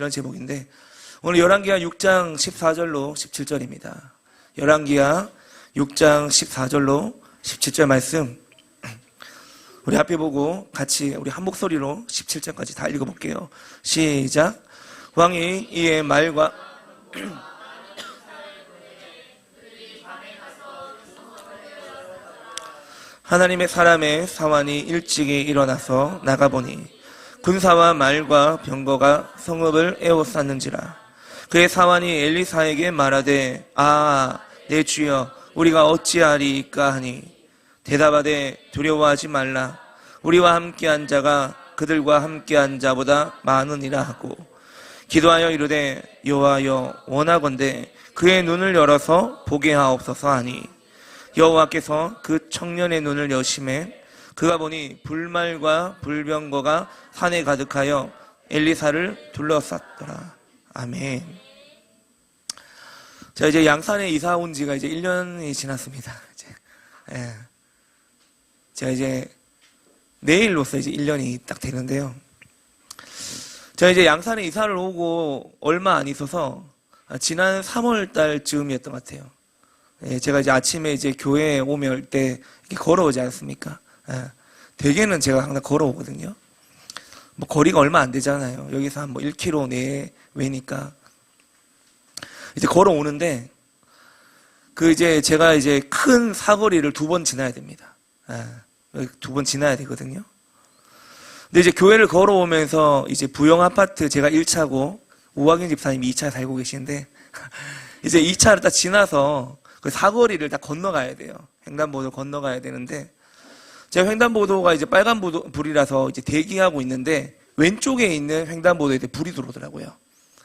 이런 제목인데 오늘 열왕기하 6장 14절로 17절입니다. 열왕기하 6장 14절로 17절 말씀 우리 앞에 보고 같이 우리 한 목소리로 17절까지 다 읽어볼게요. 시작. 왕이 이에 말과 하나님의 사람의 사환이 일찍이 일어나서 나가보니 군사와 말과 병거가 성읍을 에워쌌는지라. 그의 사환이 엘리사에게 말하되 내 주여 우리가 어찌하리이까 하니 대답하되 두려워하지 말라. 우리와 함께한 자가 그들과 함께한 자보다 많으니라 하고 기도하여 이르되 여호와여 원하건대 그의 눈을 열어서 보게 하옵소서 하니 여호와께서 그 청년의 눈을 여심해 그가 보니 불말과 불병거가 산에 가득하여 엘리사를 둘러쌌더라. 아멘. 자, 이제 양산에 이사 온 지가 이제 1년이 지났습니다. 제가 이제 내일로서 이제 1년이 딱 되는데요. 제가 이제 양산에 이사를 오고 얼마 안 있어서 지난 3월 달쯤이었던 것 같아요. 제가 이제 아침에 이제 교회에 오면 때 이렇게 걸어오지 않습니까? 대개는 제가 항상 걸어오거든요. 뭐 거리가 얼마 안 되잖아요. 여기서 한 뭐 1km 내외니까 이제 걸어오는데 이제 제가 이제 큰 사거리를 2번 지나야 됩니다. 2번 지나야 되거든요. 근데 이제 교회를 걸어오면서 이제 부영 아파트 제가 1차고 우학인 집사님이 2차 살고 계시는데 이제 2차를 딱 지나서 그 사거리를 다 건너가야 돼요. 횡단보도 건너가야 되는데 제가 횡단보도가 이제 빨간 불이라서 이제 대기하고 있는데 왼쪽에 있는 횡단보도에 불이 들어오더라고요.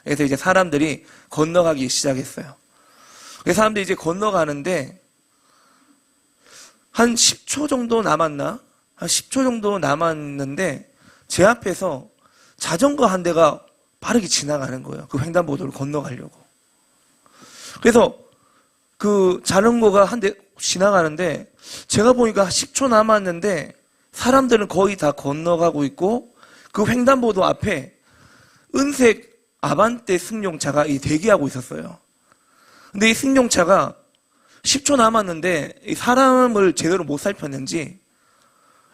그래서 이제 사람들이 건너가기 시작했어요. 그래서 사람들이 이제 건너가는데 한 10초 정도 남았나? 한 10초 정도 남았는데 제 앞에서 자전거 한 대가 빠르게 지나가는 거예요. 그 횡단보도를 건너가려고. 그래서 그 자전거가 한 대 지나가는데 제가 보니까 10초 남았는데 사람들은 거의 다 건너가고 있고 그 횡단보도 앞에 은색 아반떼 승용차가 대기하고 있었어요. 근데 이 승용차가 10초 남았는데 이 사람을 제대로 못 살폈는지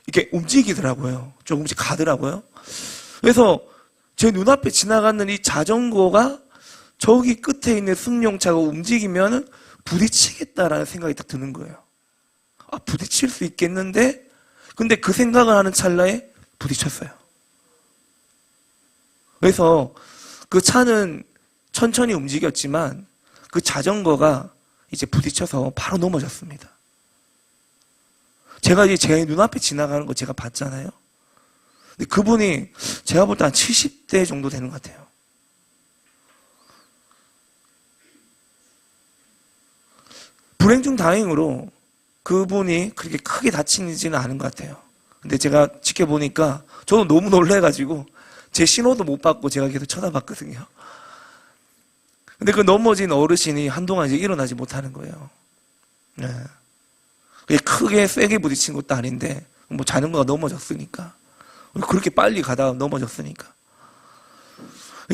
이렇게 움직이더라고요. 조금씩 가더라고요. 그래서 제 눈앞에 지나가는 이 자전거가 저기 끝에 있는 승용차가 움직이면 부딪히겠다라는 생각이 딱 드는 거예요. 부딪힐 수 있겠는데? 근데 그 생각을 하는 찰나에 부딪혔어요. 그래서 그 차는 천천히 움직였지만 그 자전거가 이제 부딪혀서 바로 넘어졌습니다. 제가 이제 제 눈앞에 지나가는 거 제가 봤잖아요. 근데 그분이 제가 볼 때 한 70대 정도 되는 것 같아요. 불행 중 다행으로 그분이 그렇게 크게 다치지는 않은 것 같아요. 근데 제가 지켜보니까 저도 너무 놀래가지고 제 신호도 못 받고 제가 계속 쳐다봤거든요. 근데 그 넘어진 어르신이 한동안 이제 일어나지 못하는 거예요. 크게 세게 부딪힌 것도 아닌데 뭐 자전거가 넘어졌으니까 그렇게 빨리 가다가 넘어졌으니까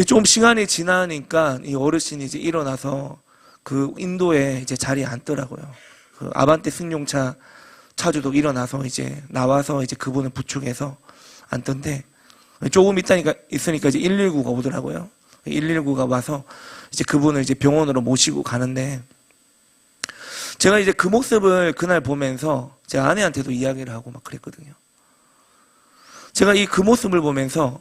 좀 시간이 지나니까 이 어르신이 이제 일어나서 그 인도에 이제 자리에 앉더라고요. 그 아반떼 승용차 차주도 일어나서 이제 나와서 이제 그분을 부축해서 앉던데 조금 있으니까 이제 119가 오더라고요. 119가 와서 이제 그분을 이제 병원으로 모시고 가는데 제가 이제 그 모습을 그날 보면서 제 아내한테도 이야기를 하고 막 그랬거든요. 제가 그 모습을 보면서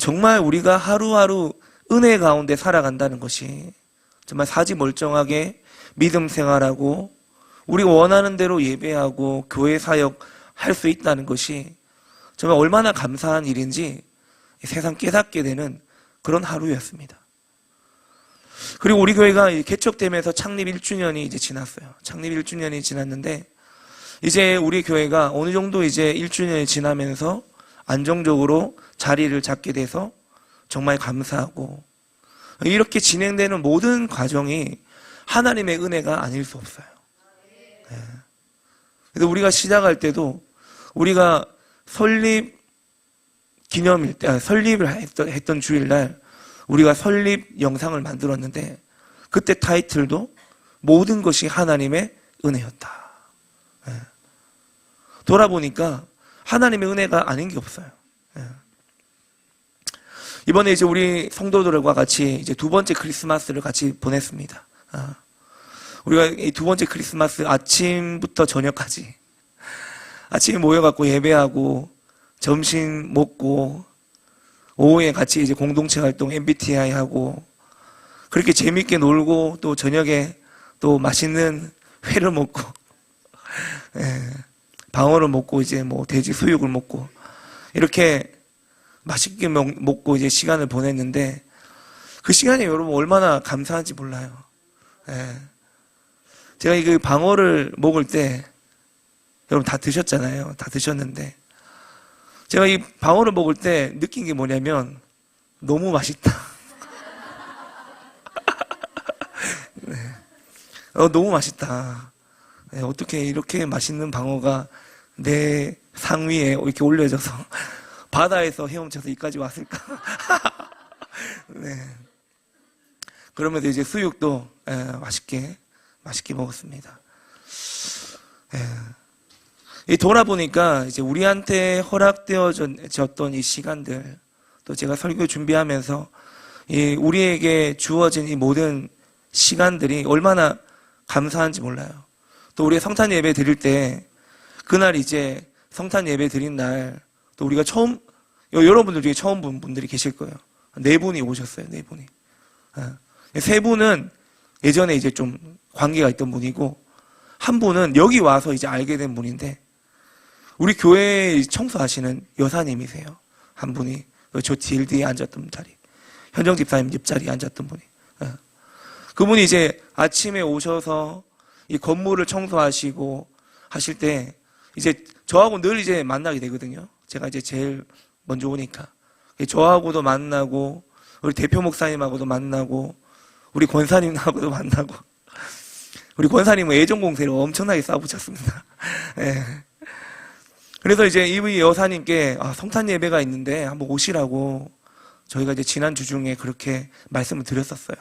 정말 우리가 하루하루 은혜 가운데 살아간다는 것이 정말 사지멀쩡하게 믿음 생활하고 우리가 원하는 대로 예배하고 교회 사역 할 수 있다는 것이 정말 얼마나 감사한 일인지 세상 깨닫게 되는 그런 하루였습니다. 그리고 우리 교회가 개척되면서 창립 1주년이 이제 지났어요. 창립 1주년이 지났는데 이제 우리 교회가 어느 정도 이제 1주년이 지나면서 안정적으로 자리를 잡게 돼서 정말 감사하고 이렇게 진행되는 모든 과정이 하나님의 은혜가 아닐 수 없어요. 그래서 우리가 시작할 때도 우리가 설립 기념일 때, 설립을 했던 주일날 우리가 설립 영상을 만들었는데 그때 타이틀도 모든 것이 하나님의 은혜였다. 예. 돌아보니까 하나님의 은혜가 아닌 게 없어요. 예. 이번에 이제 우리 성도들과 같이 이제 두 번째 크리스마스를 같이 보냈습니다. 우리가 이 두 번째 크리스마스 아침부터 저녁까지 아침에 모여갖고 예배하고 점심 먹고 오후에 같이 이제 공동체 활동 MBTI 하고 그렇게 재밌게 놀고 또 저녁에 또 맛있는 회를 먹고 예, 방어를 먹고 이제 뭐 돼지 수육을 먹고 이렇게 맛있게 먹고 이제 시간을 보냈는데 그 시간이 여러분 얼마나 감사한지 몰라요. 예. 제가 이 방어를 먹을 때 여러분 다 드셨잖아요. 다 드셨는데 제가 이 방어를 먹을 때 느낀 게 뭐냐면 너무 맛있다. 네. 너무 맛있다. 네, 어떻게 이렇게 맛있는 방어가 내 상위에 이렇게 올려져서 바다에서 헤엄쳐서 이까지 왔을까? 네. 그러면서 이제 수육도 맛있게 먹었습니다. 이 돌아보니까 이제 우리한테 허락되어졌던 이 시간들, 또 제가 설교 준비하면서 이 우리에게 주어진 이 모든 시간들이 얼마나 감사한지 몰라요. 또 우리 성탄 예배 드릴 때 그날 이제 성탄 예배 드린 날 또 우리가 여러분들 중에 처음 본 분들이 계실 거예요. 4분이 오셨어요. 4분이. 3분은 예전에 이제 좀 관계가 있던 분이고 한 분은 여기 와서 이제 알게 된 분인데 우리 교회 청소하시는 여사님이세요. 한 분이 저 제일 뒤에 앉았던 자리 현정 집사님 옆자리에 앉았던 분이 그분이 이제 아침에 오셔서 이 건물을 청소하시고 하실 때 이제 저하고 늘 이제 만나게 되거든요. 제가 이제 제일 먼저 오니까 저하고도 만나고 우리 대표 목사님하고도 만나고 우리 권사님하고도 만나고 우리 권사님은 애정 공세로 엄청나게 싸우셨습니다. 네. 그래서 이제 이 여사님께 성탄 예배가 있는데 한번 오시라고 저희가 이제 지난 주 중에 그렇게 말씀을 드렸었어요.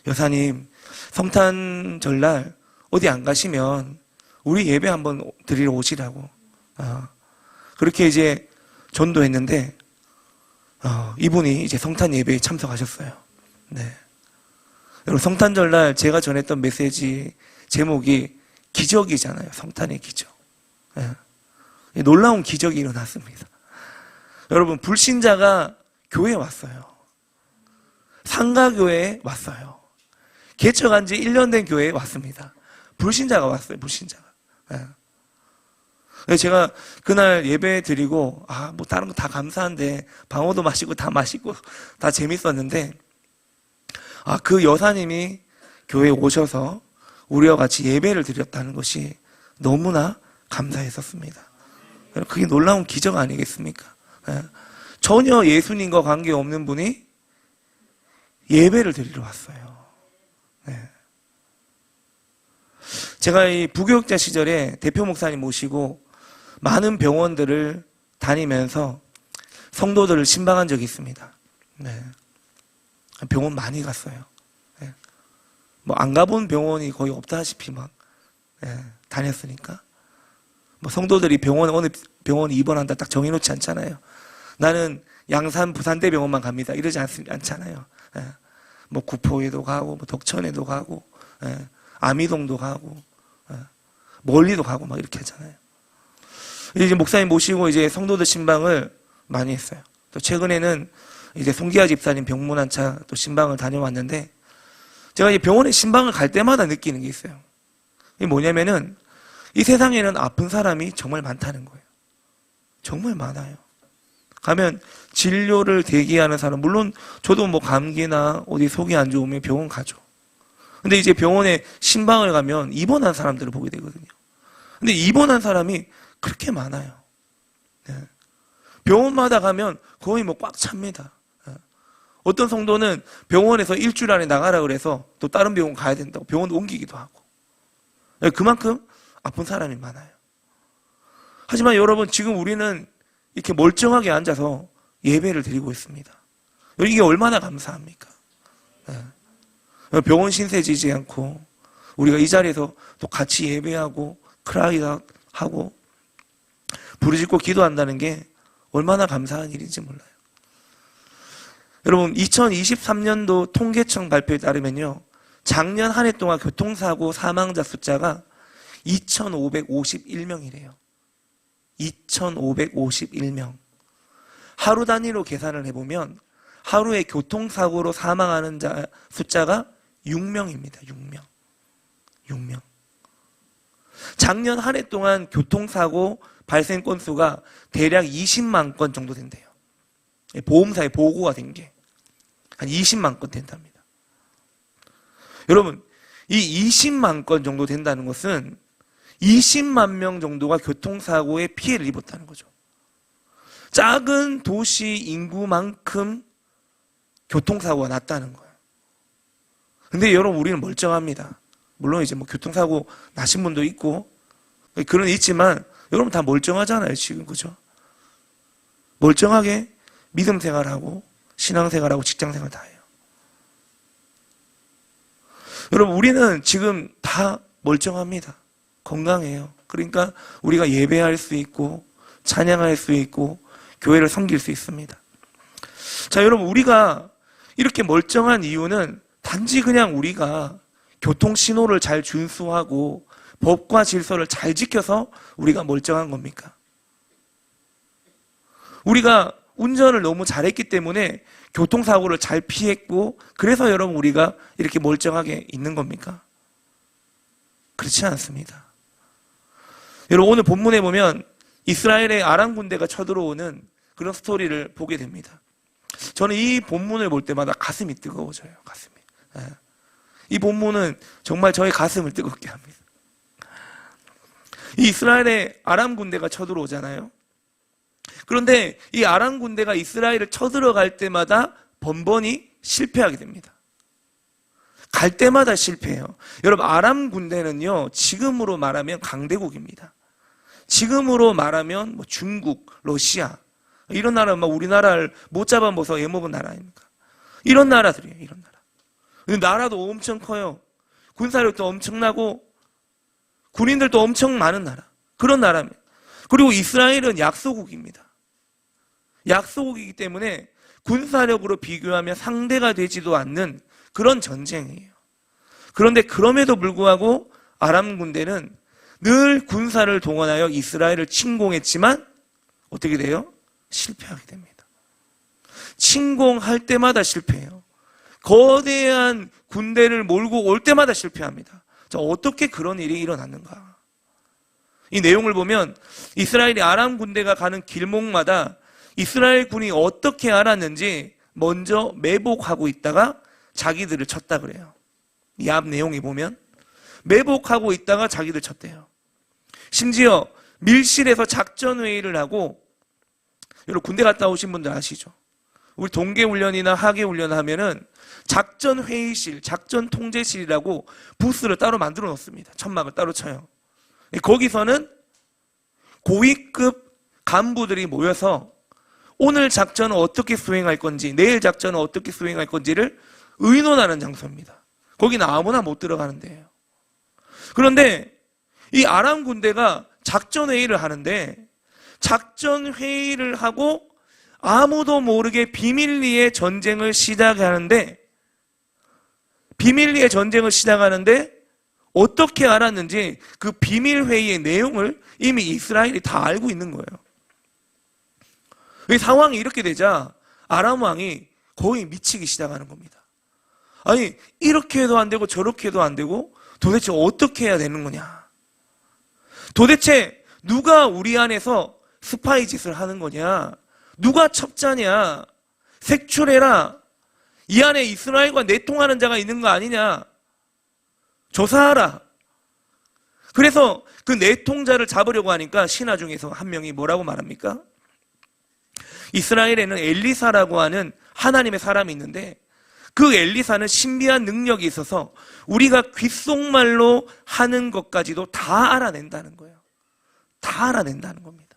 여사님 성탄 절날 어디 안 가시면 우리 예배 한번 드리러 오시라고 그렇게 이제 전도했는데 이분이 이제 성탄 예배에 참석하셨어요. 네. 여러분 성탄절날 제가 전했던 메시지 제목이 기적이잖아요. 성탄의 기적. 네. 놀라운 기적이 일어났습니다. 여러분 불신자가 교회에 왔어요. 상가교회에 왔어요. 개척한 지 1년 된 교회에 왔습니다. 불신자가 왔어요. 불신자가. 네. 제가 그날 예배 드리고 뭐 다른 거 다 감사한데 방어도 맛있고 다 맛있고 다 재밌었는데 그 여사님이 교회에 오셔서 우리와 같이 예배를 드렸다는 것이 너무나 감사했었습니다. 그게 놀라운 기적 아니겠습니까? 전혀 예수님과 관계없는 분이 예배를 드리러 왔어요. 제가 이 부교육자 시절에 대표 목사님 모시고 많은 병원들을 다니면서 성도들을 신방한 적이 있습니다. 병원 많이 갔어요. 뭐 안 가본 병원이 거의 없다시피 막 다녔으니까. 뭐 성도들이 어느 병원 입원한다 딱 정해놓지 않잖아요. 나는 양산 부산대병원만 갑니다. 이러지 않잖아요. 뭐 구포에도 가고, 뭐 덕천에도 가고, 아미동도 가고, 멀리도 가고 막 이렇게 하잖아요. 이제 목사님 모시고 이제 성도들 신방을 많이 했어요. 또 최근에는 이제 송기아 집사님 병문안차 또 신방을 다녀왔는데 제가 이 병원에 신방을 갈 때마다 느끼는 게 있어요. 이게 뭐냐면은 이 세상에는 아픈 사람이 정말 많다는 거예요. 정말 많아요. 가면 진료를 대기하는 사람, 물론 저도 뭐 감기나 어디 속이 안 좋으면 병원 가죠. 근데 이제 병원에 신방을 가면 입원한 사람들을 보게 되거든요. 근데 입원한 사람이 그렇게 많아요. 병원마다 가면 거의 뭐 꽉 찹니다. 어떤 성도는 병원에서 일주일 안에 나가라 그래서 또 다른 병원 가야 된다고 병원 옮기기도 하고. 그만큼 아픈 사람이 많아요. 하지만 여러분 지금 우리는 이렇게 멀쩡하게 앉아서 예배를 드리고 있습니다. 이게 얼마나 감사합니까? 병원 신세 지지 않고 우리가 이 자리에서 또 같이 예배하고 크라이하고 부르짖고 기도한다는 게 얼마나 감사한 일인지 몰라요. 여러분 2023년도 통계청 발표에 따르면요, 작년 한 해 동안 교통사고 사망자 숫자가 2,551명이래요. 2,551명. 하루 단위로 계산을 해보면 하루에 교통사고로 사망하는 자 숫자가 6명입니다. 6명. 작년 한 해 동안 교통사고 발생 건수가 대략 20만 건 정도 된대요. 보험사에 보고가 된 게 한 20만 건 된답니다. 여러분, 이 20만 건 정도 된다는 것은 20만 명 정도가 교통사고에 피해를 입었다는 거죠. 작은 도시 인구만큼 교통사고가 났다는 거예요. 근데 여러분, 우리는 멀쩡합니다. 물론 이제 뭐 교통사고 나신 분도 있고 그런 있지만 여러분 다 멀쩡하잖아요, 지금. 그죠? 멀쩡하게 믿음 생활하고 신앙생활하고 직장생활 다 해요. 여러분, 우리는 지금 다 멀쩡합니다. 건강해요. 그러니까 우리가 예배할 수 있고 찬양할 수 있고 교회를 섬길 수 있습니다. 자, 여러분, 우리가 이렇게 멀쩡한 이유는 단지 그냥 우리가 교통신호를 잘 준수하고 법과 질서를 잘 지켜서 우리가 멀쩡한 겁니까? 우리가 운전을 너무 잘했기 때문에 교통사고를 잘 피했고 그래서 여러분 우리가 이렇게 멀쩡하게 있는 겁니까? 그렇지 않습니다. 여러분, 오늘 본문에 보면 이스라엘의 아람 군대가 쳐들어오는 그런 스토리를 보게 됩니다. 저는 이 본문을 볼 때마다 가슴이 뜨거워져요. 가슴이. 이 본문은 정말 저의 가슴을 뜨겁게 합니다. 이 이스라엘의 아람 군대가 쳐들어오잖아요. 그런데 이 아람 군대가 이스라엘을 쳐들어갈 때마다 번번이 실패하게 됩니다. 갈 때마다 실패해요. 여러분, 아람 군대는요, 지금으로 말하면 강대국입니다. 지금으로 말하면 뭐 중국, 러시아 이런 나라는 막 우리나라를 못 잡아먹어서 애먹은 나라 아닙니까? 이런 나라들이에요. 이런 나라. 근데 나라도 엄청 커요. 군사력도 엄청나고 군인들도 엄청 많은 나라. 그런 나라입니다. 그리고 이스라엘은 약소국입니다. 약소국이기 때문에 군사력으로 비교하면 상대가 되지도 않는 그런 전쟁이에요. 그런데 그럼에도 불구하고 아람 군대는 늘 군사를 동원하여 이스라엘을 침공했지만 어떻게 돼요? 실패하게 됩니다. 침공할 때마다 실패해요. 거대한 군대를 몰고 올 때마다 실패합니다. 자, 어떻게 그런 일이 일어났는가? 이 내용을 보면 이스라엘이 아람 군대가 가는 길목마다 이스라엘 군이 어떻게 알았는지 먼저 매복하고 있다가 자기들을 쳤다 그래요. 이 앞 내용에 보면 매복하고 있다가 자기들 쳤대요. 심지어 밀실에서 작전회의를 하고, 여러분 군대 갔다 오신 분들 아시죠? 우리 동계훈련이나 하계훈련 하면은 작전회의실, 작전통제실이라고 부스를 따로 만들어 놓습니다. 천막을 따로 쳐요. 거기서는 고위급 간부들이 모여서 오늘 작전은 어떻게 수행할 건지, 내일 작전은 어떻게 수행할 건지를 의논하는 장소입니다. 거기는 아무나 못 들어가는 데예요. 그런데 이 아람 군대가 작전회의를 하는데, 작전회의를 하고 아무도 모르게 비밀리에 전쟁을 시작하는데, 어떻게 알았는지 그 비밀회의의 내용을 이미 이스라엘이 다 알고 있는 거예요. 이 상황이 이렇게 되자 아람 왕이 거의 미치기 시작하는 겁니다. 아니, 이렇게 해도 안 되고 저렇게 해도 안 되고 도대체 어떻게 해야 되는 거냐? 도대체 누가 우리 안에서 스파이 짓을 하는 거냐? 누가 첩자냐? 색출해라. 이 안에 이스라엘과 내통하는 자가 있는 거 아니냐? 조사하라. 그래서 그 내통자를 잡으려고 하니까 신하 중에서 한 명이 뭐라고 말합니까? 이스라엘에는 엘리사라고 하는 하나님의 사람이 있는데, 그 엘리사는 신비한 능력이 있어서 우리가 귓속말로 하는 것까지도 다 알아낸다는 거예요. 다 알아낸다는 겁니다.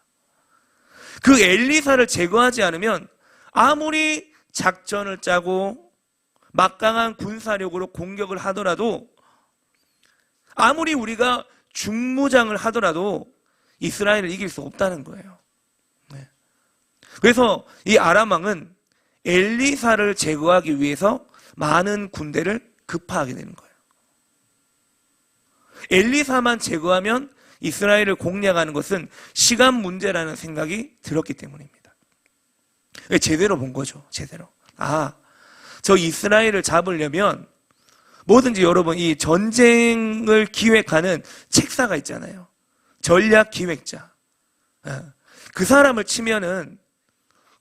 그 엘리사를 제거하지 않으면 아무리 작전을 짜고 막강한 군사력으로 공격을 하더라도, 아무리 우리가 중무장을 하더라도 이스라엘을 이길 수 없다는 거예요. 네. 그래서 이 아람 왕은 엘리사를 제거하기 위해서 많은 군대를 급파하게 되는 거예요. 엘리사만 제거하면 이스라엘을 공략하는 것은 시간 문제라는 생각이 들었기 때문입니다. 제대로 본 거죠. 제대로. 저 이스라엘을 잡으려면 뭐든지 여러분, 이 전쟁을 기획하는 책사가 있잖아요. 전략 기획자. 그 사람을 치면은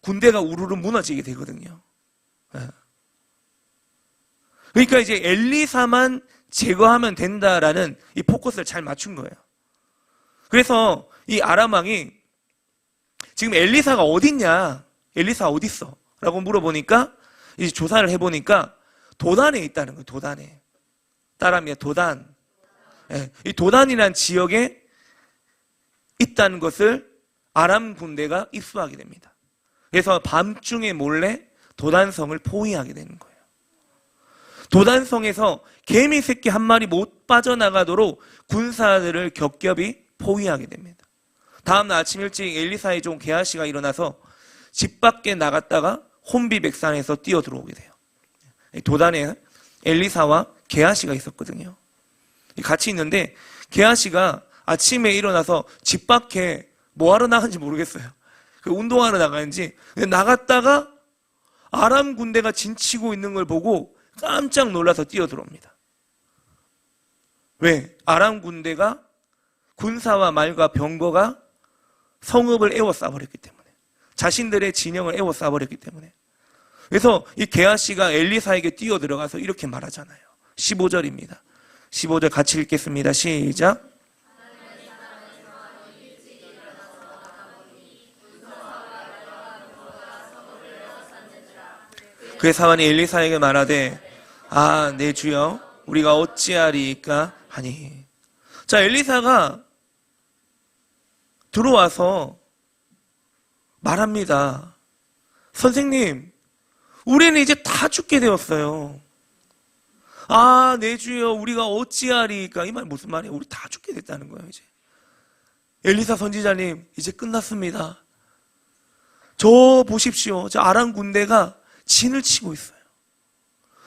군대가 우르르 무너지게 되거든요. 그러니까 이제 엘리사만 제거하면 된다라는 이 포커스를 잘 맞춘 거예요. 그래서 이 아람 왕이 지금 엘리사가 어딨냐? 엘리사 어딨어? 라고 물어보니까 이제 조사를 해보니까 도단에 있다는 거예요. 도단에. 따라합니다. 도단. 이 도단이라는 지역에 있다는 것을 아람 군대가 입수하게 됩니다. 그래서 밤중에 몰래 도단성을 포위하게 되는 거예요. 도단성에서 개미 새끼 한 마리 못 빠져나가도록 군사들을 겹겹이 포위하게 됩니다. 다음날 아침 일찍 엘리사의 종 게하시가 일어나서 집 밖에 나갔다가 혼비백산에서 뛰어 들어오게 돼요. 도단에 엘리사와 게하시가 있었거든요. 같이 있는데 게하시가 아침에 일어나서 집 밖에 뭐 하러 나간지 모르겠어요. 운동하러 나가는지 나갔다가 아람 군대가 진치고 있는 걸 보고 깜짝 놀라서 뛰어 들어옵니다. 왜? 아람 군대가 군사와 말과 병거가 성읍을 에워싸버렸기 때문에, 자신들의 진영을 에워싸버렸기 때문에. 그래서 이 게하시가 엘리사에게 뛰어 들어가서 이렇게 말하잖아요. 15절입니다. 15절 같이 읽겠습니다. 시작. 그의 사환이 엘리사에게 말하되 내 주여 우리가 어찌하리이까 하니. 자, 엘리사가 들어와서 말합니다. 선생님, 우리는 이제 다 죽게 되었어요. 내 주여 우리가 어찌하리이까. 이 말 무슨 말이에요? 우리 다 죽게 됐다는 거예요. 이제 엘리사 선지자님, 이제 끝났습니다. 저 보십시오. 저 아람 군대가 진을 치고 있어요.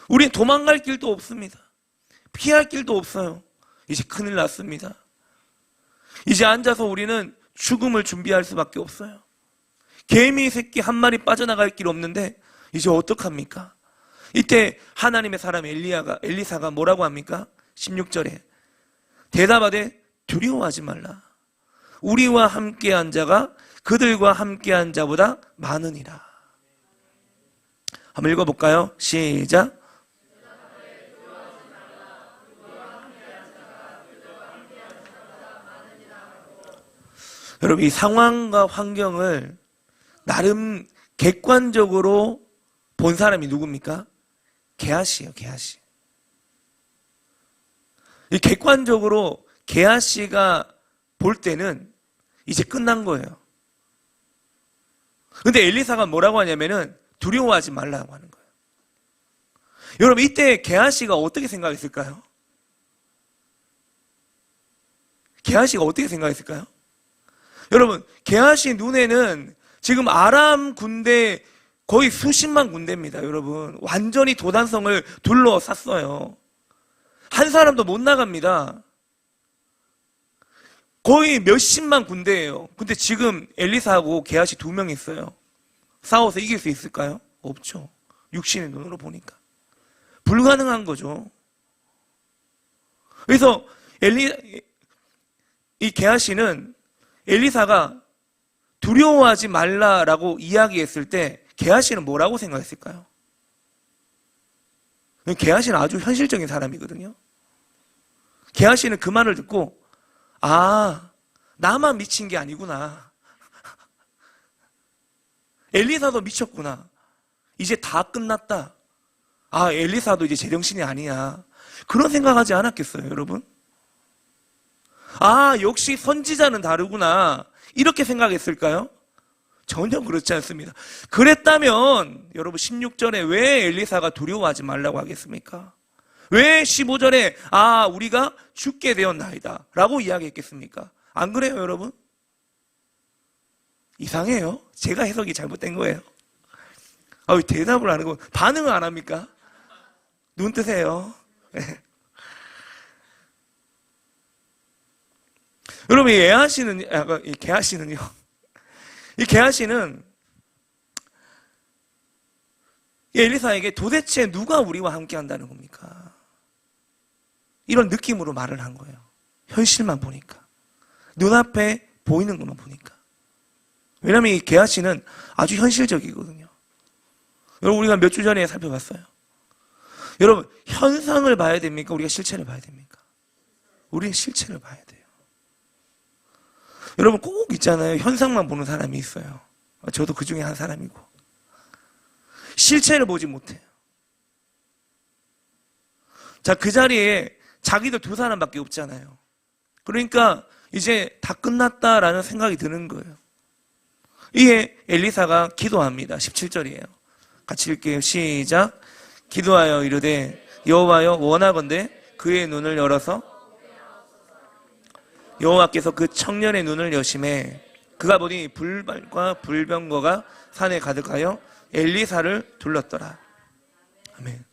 우린 도망갈 길도 없습니다. 피할 길도 없어요. 이제 큰일 났습니다. 이제 앉아서 우리는 죽음을 준비할 수밖에 없어요. 개미 새끼 한 마리 빠져나갈 길 없는데 이제 어떡합니까? 이때 하나님의 사람 엘리사가 뭐라고 합니까? 16절에 대답하되 두려워하지 말라. 우리와 함께한 자가 그들과 함께한 자보다 많으니라. 한번 읽어볼까요? 시작. 여러분, 이 상황과 환경을 나름 객관적으로 본 사람이 누굽니까? 게하시예요. 게하시. 이 객관적으로 게하시가 볼 때는 이제 끝난 거예요. 근데 엘리사가 뭐라고 하냐면은 두려워하지 말라고 하는 거예요. 여러분, 이때 게하시가 어떻게 생각했을까요? 게하시가 어떻게 생각했을까요? 여러분, 게하시 눈에는 지금 아람 군대 거의 수십만 군대입니다. 여러분, 완전히 도단성을 둘러쌌어요. 한 사람도 못 나갑니다. 거의 몇십만 군대예요. 근데 지금 엘리사하고 게하시 2명 있어요. 싸워서 이길 수 있을까요? 없죠. 육신의 눈으로 보니까 불가능한 거죠. 그래서 이 게하시는 엘리사가 두려워하지 말라라고 이야기했을 때 게하시는 뭐라고 생각했을까요? 게하시는 아주 현실적인 사람이거든요. 게하시는 그 말을 듣고 나만 미친 게 아니구나. 엘리사도 미쳤구나. 이제 다 끝났다. 엘리사도 이제 제정신이 아니야. 그런 생각하지 않았겠어요, 여러분? 역시 선지자는 다르구나. 이렇게 생각했을까요? 전혀 그렇지 않습니다. 그랬다면 여러분 16절에 왜 엘리사가 두려워하지 말라고 하겠습니까? 왜 15절에 우리가 죽게 되었나이다 라고 이야기했겠습니까? 안 그래요 여러분? 이상해요. 제가 해석이 잘못된 거예요. 왜 대답을 안 하고 반응을 안 합니까? 눈 뜨세요. 여러분 이 게하시는요. 이 게하시는 이 엘리사에게 도대체 누가 우리와 함께 한다는 겁니까? 이런 느낌으로 말을 한 거예요. 현실만 보니까. 눈앞에 보이는 것만 보니까. 왜냐하면 이 게하시는 아주 현실적이거든요. 여러분 우리가 몇 주 전에 살펴봤어요. 여러분 현상을 봐야 됩니까? 우리가 실체를 봐야 됩니까? 우리는 실체를 봐야 돼요. 여러분 꼭 있잖아요. 현상만 보는 사람이 있어요. 저도 그 중에 한 사람이고. 실체를 보지 못해요. 자, 그 자리에 자기도 두 사람밖에 없잖아요. 그러니까 이제 다 끝났다라는 생각이 드는 거예요. 이에 엘리사가 기도합니다. 17절이에요. 같이 읽게요. 시작. 기도하여 이르되 여호와여 원하건대 그의 눈을 열어서 여호와께서 그 청년의 눈을 여심해 그가 보니 불발과 불병거가 산에 가득하여 엘리사를 둘렀더라. 아멘.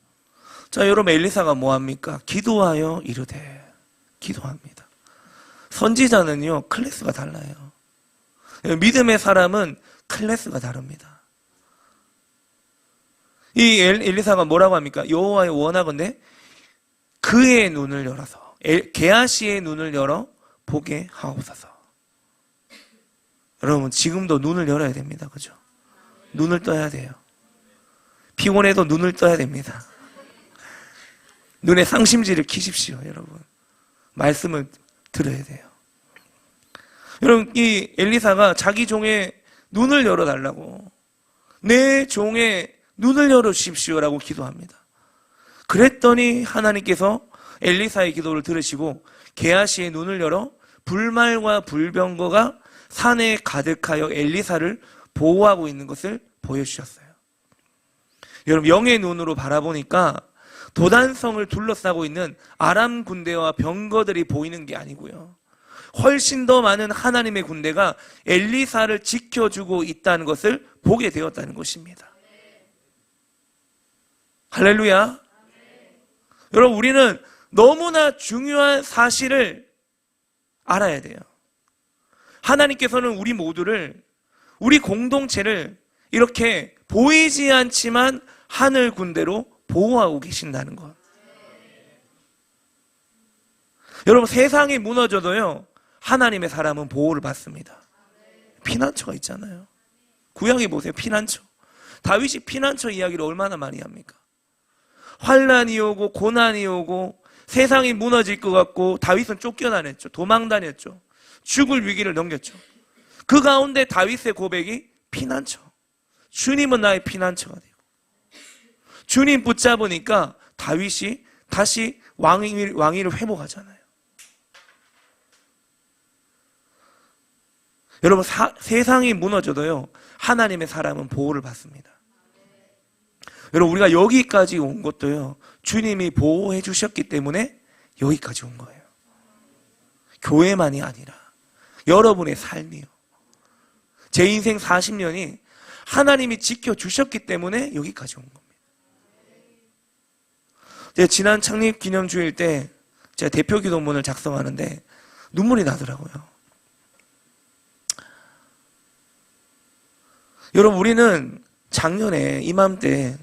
자, 여러분 엘리사가 뭐합니까? 기도하여 이르되 기도합니다. 선지자는요 클래스가 달라요. 믿음의 사람은 클래스가 다릅니다. 이 엘리사가 뭐라고 합니까? 여호와여 원하건대 그의 눈을 열어서 게하시의 눈을 열어 보게 하옵소서. 여러분 지금도 눈을 열어야 됩니다. 그죠? 눈을 떠야 돼요. 피곤해도 눈을 떠야 됩니다. 눈에 상심지를 키십시오. 여러분 말씀을 들어야 돼요. 여러분 이 엘리사가 자기 종의 눈을 열어달라고 내 종의 눈을 열어주십시오라고 기도합니다. 그랬더니 하나님께서 엘리사의 기도를 들으시고 게하시의 눈을 열어 불말과 불병거가 산에 가득하여 엘리사를 보호하고 있는 것을 보여주셨어요. 여러분 영의 눈으로 바라보니까 도단성을 둘러싸고 있는 아람 군대와 병거들이 보이는 게 아니고요. 훨씬 더 많은 하나님의 군대가 엘리사를 지켜주고 있다는 것을 보게 되었다는 것입니다. 할렐루야. 여러분 우리는 너무나 중요한 사실을 알아야 돼요. 하나님께서는 우리 모두를 우리 공동체를 이렇게 보이지 않지만 하늘 군대로 보호하고 계신다는 것. 여러분 세상이 무너져도요 하나님의 사람은 보호를 받습니다. 피난처가 있잖아요. 구약에 보세요. 피난처. 다윗이 피난처 이야기를 얼마나 많이 합니까? 환난이 오고 고난이 오고 세상이 무너질 것 같고 다윗은 쫓겨다녔죠. 도망다녔죠. 죽을 위기를 넘겼죠. 그 가운데 다윗의 고백이 피난처. 주님은 나의 피난처가 되고 주님 붙잡으니까 다윗이 다시 왕위를 회복하잖아요. 여러분 세상이 무너져도요 하나님의 사람은 보호를 받습니다. 여러분 우리가 여기까지 온 것도요 주님이 보호해 주셨기 때문에 여기까지 온 거예요. 교회만이 아니라 여러분의 삶이요. 제 인생 40년이 하나님이 지켜주셨기 때문에 여기까지 온 겁니다. 제가 지난 창립기념주일 때 제가 대표 기도문을 작성하는데 눈물이 나더라고요. 여러분 우리는 작년에 이맘때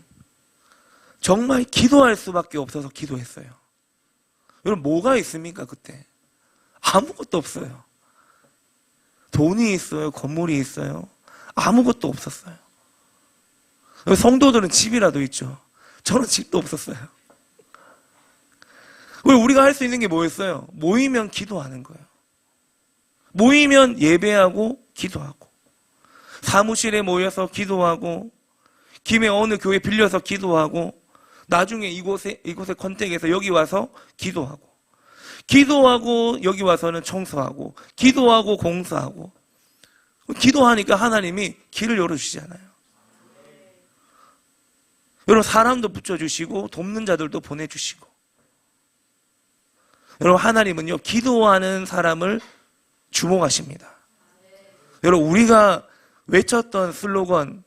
정말 기도할 수밖에 없어서 기도했어요. 여러분 뭐가 있습니까 그때? 아무것도 없어요. 돈이 있어요? 건물이 있어요? 아무것도 없었어요. 성도들은 집이라도 있죠. 저는 집도 없었어요. 우리가 할 수 있는 게 뭐였어요? 모이면 기도하는 거예요. 모이면 예배하고 기도하고 사무실에 모여서 기도하고 김해 어느 교회 빌려서 기도하고 나중에 이곳에 컨택해서 여기 와서 기도하고 여기 와서는 청소하고 기도하고 공사하고 기도하니까 하나님이 길을 열어주시잖아요. 여러분, 사람도 붙여주시고 돕는 자들도 보내주시고. 여러분, 하나님은요 기도하는 사람을 주목하십니다. 여러분, 우리가 외쳤던 슬로건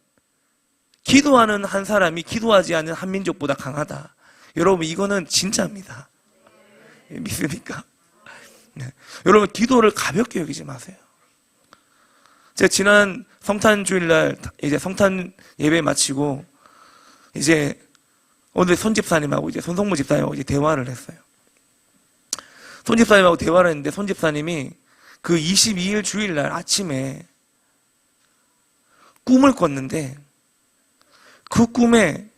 기도하는 한 사람이 기도하지 않는 한 민족보다 강하다. 여러분, 이거는 진짜입니다. 믿습니까? 네. 여러분, 기도를 가볍게 여기지 마세요. 제가 지난 성탄 주일날 이제 성탄 예배 마치고 이제 오늘 손 집사님하고 이제 손성모 집사님하고 이제 대화를 했어요. 손 집사님하고 대화를 했는데 손 집사님이 그 22일 주일날 아침에 꿈을 꿨는데 그 꿈에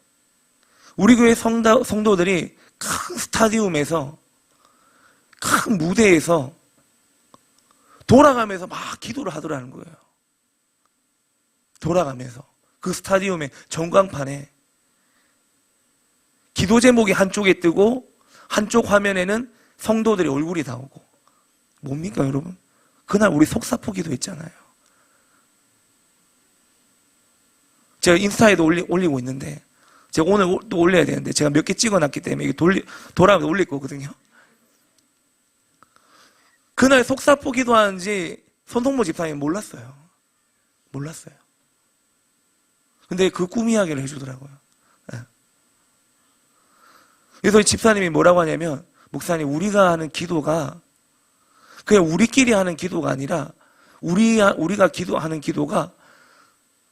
우리 교회 성도들이 큰 스타디움에서 큰 무대에서 돌아가면서 막 기도를 하더라는 거예요. 돌아가면서 그 스타디움의 전광판에 기도 제목이 한쪽에 뜨고 한쪽 화면에는 성도들의 얼굴이 나오고. 뭡니까 여러분? 그날 우리 속사포 기도했잖아요. 제가 인스타에도 올리고 있는데 제가 오늘 또 올려야 되는데 제가 몇 개 찍어놨기 때문에 이게 돌아가면서 올릴 거거든요. 그날 속사포 기도하는지 손동모 집사님이 몰랐어요. 근데 그 꿈 이야기를 해주더라고요. 네. 그래서 집사님이 뭐라고 하냐면, 목사님, 우리가 하는 기도가 그냥 우리끼리 하는 기도가 아니라 우리가 기도하는 기도가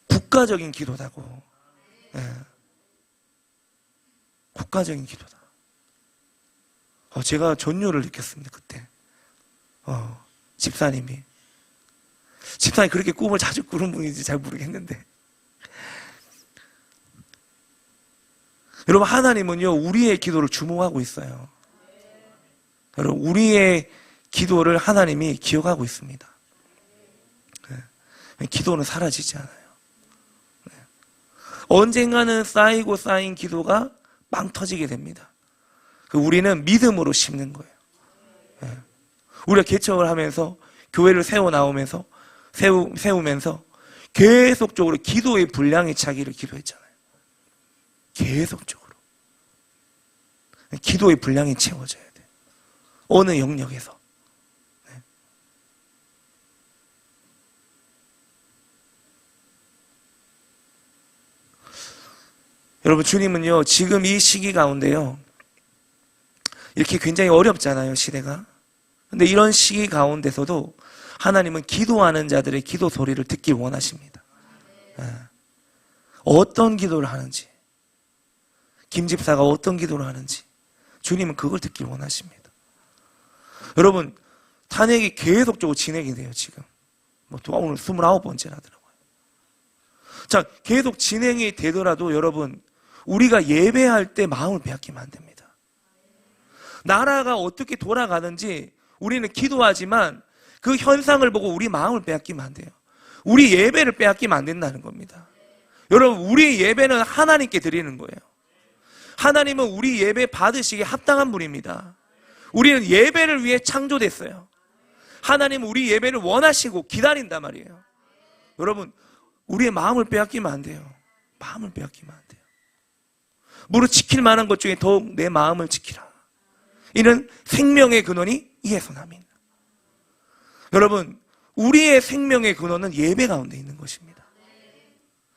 국가적인 기도다고. 네. 국가적인 기도다. 제가 전율을 느꼈습니다, 그때. 집사님이 그렇게 꿈을 자주 꾸는 분인지 잘 모르겠는데. 여러분, 하나님은요 우리의 기도를 주목하고 있어요. 여러분, 우리의 기도를 하나님이 기억하고 있습니다. 네. 기도는 사라지지 않아요. 네. 언젠가는 쌓이고 쌓인 기도가 빵 터지게 됩니다. 우리는 믿음으로 심는 거예요. 네. 우리가 개척을 하면서 교회를 세우면서 계속적으로 기도의 분량이 차기를 기도했잖아요. 계속적으로 기도의 분량이 채워져야 돼요. 어느 영역에서. 네. 여러분, 주님은요 지금 이 시기 가운데요 이렇게 굉장히 어렵잖아요, 시대가. 근데 이런 시기 가운데서도 하나님은 기도하는 자들의 기도 소리를 듣기 원하십니다. 네. 어떤 기도를 하는지, 김 집사가 어떤 기도를 하는지 주님은 그걸 듣길 원하십니다. 여러분, 탄핵이 계속적으로 진행이 돼요. 지금 오늘 29번째나 하더라고요. 자, 계속 진행이 되더라도 여러분, 우리가 예배할 때 마음을 빼앗기면 안 됩니다. 나라가 어떻게 돌아가는지 우리는 기도하지만 그 현상을 보고 우리 마음을 빼앗기면 안 돼요. 우리 예배를 빼앗기면 안 된다는 겁니다. 여러분, 우리 예배는 하나님께 드리는 거예요. 하나님은 우리 예배 받으시기에 합당한 분입니다. 우리는 예배를 위해 창조됐어요. 하나님은 우리 예배를 원하시고 기다린단 말이에요. 여러분, 우리의 마음을 빼앗기면 안 돼요. 마음을 빼앗기면 안 돼요. 무릇 지킬 만한 것 중에 더욱 내 마음을 지키라. 이는 생명의 근원이 이에서 남이니라. 여러분, 우리의 생명의 근원은 예배 가운데 있는 것입니다.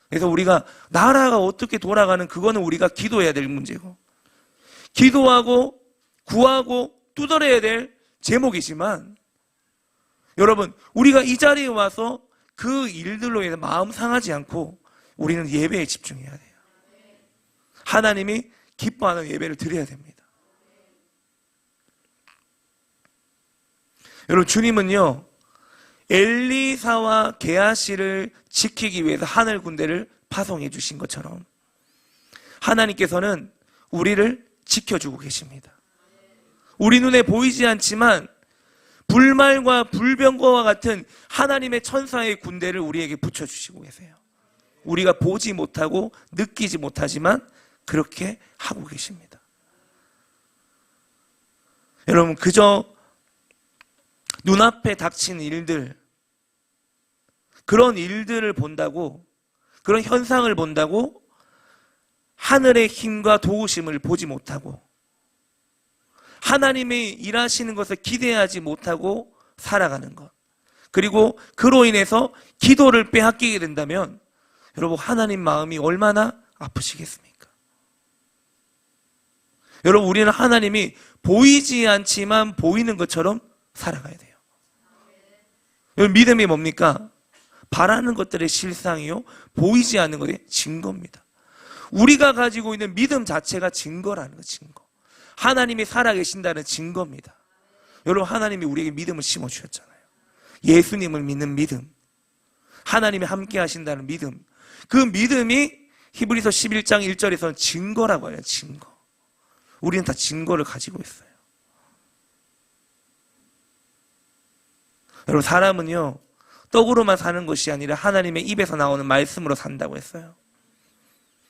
그래서 우리가 나라가 어떻게 돌아가는 그거는 우리가 기도해야 될 문제고, 기도하고 구하고 두드려야 될 제목이지만, 여러분, 우리가 이 자리에 와서 그 일들로 인해 마음 상하지 않고 우리는 예배에 집중해야 돼요. 하나님이 기뻐하는 예배를 드려야 됩니다. 여러분, 주님은요 엘리사와 게하시를 지키기 위해서 하늘 군대를 파송해 주신 것처럼 하나님께서는 우리를 지켜주고 계십니다. 우리 눈에 보이지 않지만 불말과 불병거와 같은 하나님의 천사의 군대를 우리에게 붙여주시고 계세요. 우리가 보지 못하고 느끼지 못하지만 그렇게 하고 계십니다. 여러분, 그저 눈앞에 닥친 일들, 그런 일들을 본다고, 그런 현상을 본다고 하늘의 힘과 도우심을 보지 못하고 하나님이 일하시는 것을 기대하지 못하고 살아가는 것, 그리고 그로 인해서 기도를 빼앗기게 된다면 여러분, 하나님 마음이 얼마나 아프시겠습니까? 여러분, 우리는 하나님이 보이지 않지만 보이는 것처럼 살아가야 돼요. 여러분, 믿음이 뭡니까? 바라는 것들의 실상이요, 보이지 않는 것의 증거입니다. 우리가 가지고 있는 믿음 자체가 증거라는 거예요. 증거. 하나님이 살아계신다는 증거입니다. 여러분, 하나님이 우리에게 믿음을 심어주셨잖아요. 예수님을 믿는 믿음, 하나님이 함께 하신다는 믿음, 그 믿음이 히브리서 11장 1절에서는 증거라고 해요. 증거. 우리는 다 증거를 가지고 있어요. 여러분, 사람은요, 떡으로만 사는 것이 아니라 하나님의 입에서 나오는 말씀으로 산다고 했어요.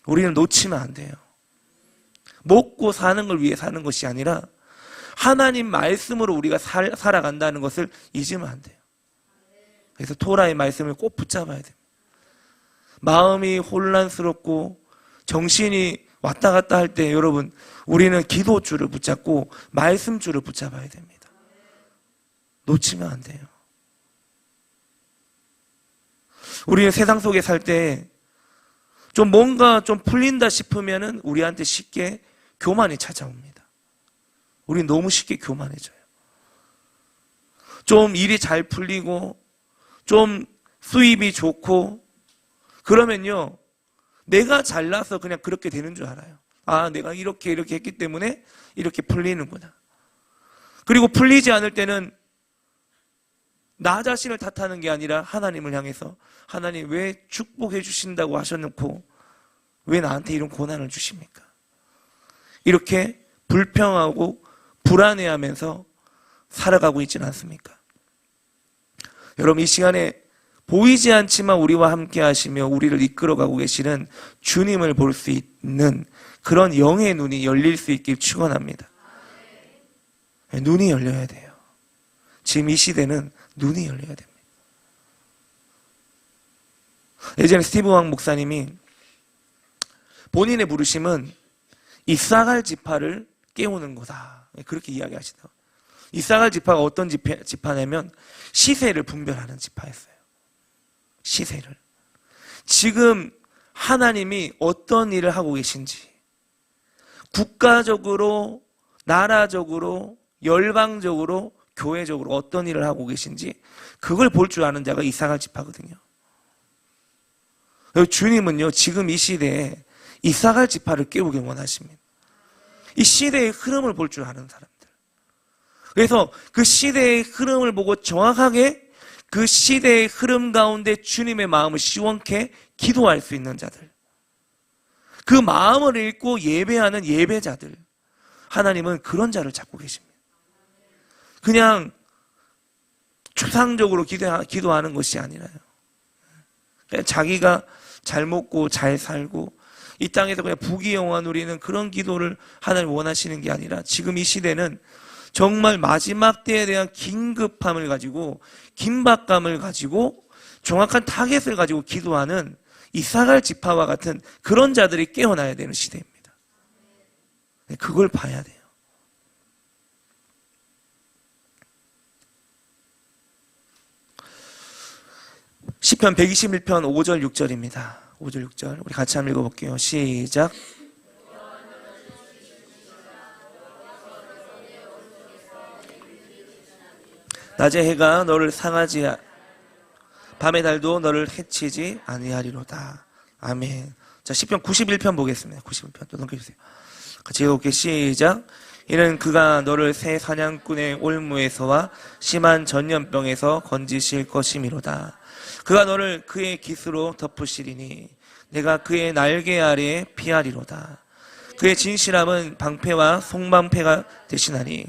우리는 놓치면 안 돼요. 먹고 사는 걸 위해 사는 것이 아니라 하나님 말씀으로 우리가 살아간다는 것을 잊으면 안 돼요. 그래서 토라의 말씀을 꼭 붙잡아야 됩니다. 마음이 혼란스럽고 정신이 왔다 갔다 할 때 여러분, 우리는 기도줄을 붙잡고 말씀줄을 붙잡아야 됩니다. 놓치면 안 돼요. 우리는 세상 속에 살 때 좀 뭔가 좀 풀린다 싶으면은 우리한테 쉽게 교만이 찾아옵니다. 우리는 너무 쉽게 교만해져요. 좀 일이 잘 풀리고 좀 수입이 좋고 그러면요, 내가 잘나서 그냥 그렇게 되는 줄 알아요. 아, 내가 이렇게 했기 때문에 이렇게 풀리는구나. 그리고 풀리지 않을 때는 나 자신을 탓하는 게 아니라 하나님을 향해서, 하나님 왜 축복해 주신다고 하셔놓고 왜 나한테 이런 고난을 주십니까? 이렇게 불평하고 불안해하면서 살아가고 있지는 않습니까? 여러분, 이 시간에 보이지 않지만 우리와 함께 하시며 우리를 이끌어가고 계시는 주님을 볼 수 있는 그런 영의 눈이 열릴 수 있길 축원합니다. 눈이 열려야 돼요. 지금 이 시대는 눈이 열려야 됩니다. 예전에 스티브 왕 목사님이 본인의 부르심은 이사갈 지파를 깨우는 거다, 그렇게 이야기하시더라고요. 이사갈 지파가 어떤 지파냐면 시세를 분별하는 지파였어요. 시세를. 지금 하나님이 어떤 일을 하고 계신지, 국가적으로, 나라적으로, 열방적으로, 교회적으로 어떤 일을 하고 계신지 그걸 볼 줄 아는 자가 이사갈 지파거든요. 주님은요, 지금 이 시대에 이사갈 지파를 깨우길 원하십니다. 이 시대의 흐름을 볼 줄 아는 사람들. 그래서 그 시대의 흐름을 보고 정확하게 그 시대의 흐름 가운데 주님의 마음을 시원케 기도할 수 있는 자들, 그 마음을 읽고 예배하는 예배자들, 하나님은 그런 자를 찾고 계십니다. 그냥 추상적으로 기도하는 것이 아니라요, 그냥 자기가 잘 먹고 잘 살고 이 땅에서 그냥 부귀영화 누리는 그런 기도를 하나님 원하시는 게 아니라, 지금 이 시대는 정말 마지막 때에 대한 긴급함을 가지고, 긴박감을 가지고, 정확한 타겟을 가지고 기도하는 이사갈 지파와 같은 그런 자들이 깨어나야 되는 시대입니다. 그걸 봐야 돼요. 시편 121편 5절 6절입니다. 5절 6절 우리 같이 한번 읽어볼게요. 시작. 낮의 해가 너를 상하지, 밤의 달도 너를 해치지 아니하리로다. 아멘. 자, 시편 91편 보겠습니다. 91편 또 넘겨주세요. 같이 읽어볼게요. 시작. 이는 그가 너를 새 사냥꾼의 올무에서와 심한 전염병에서 건지실 것이미로다. 그가 너를 그의 깃으로 덮으시리니 내가 그의 날개 아래에 피하리로다. 그의 진실함은 방패와 송방패가 되시나니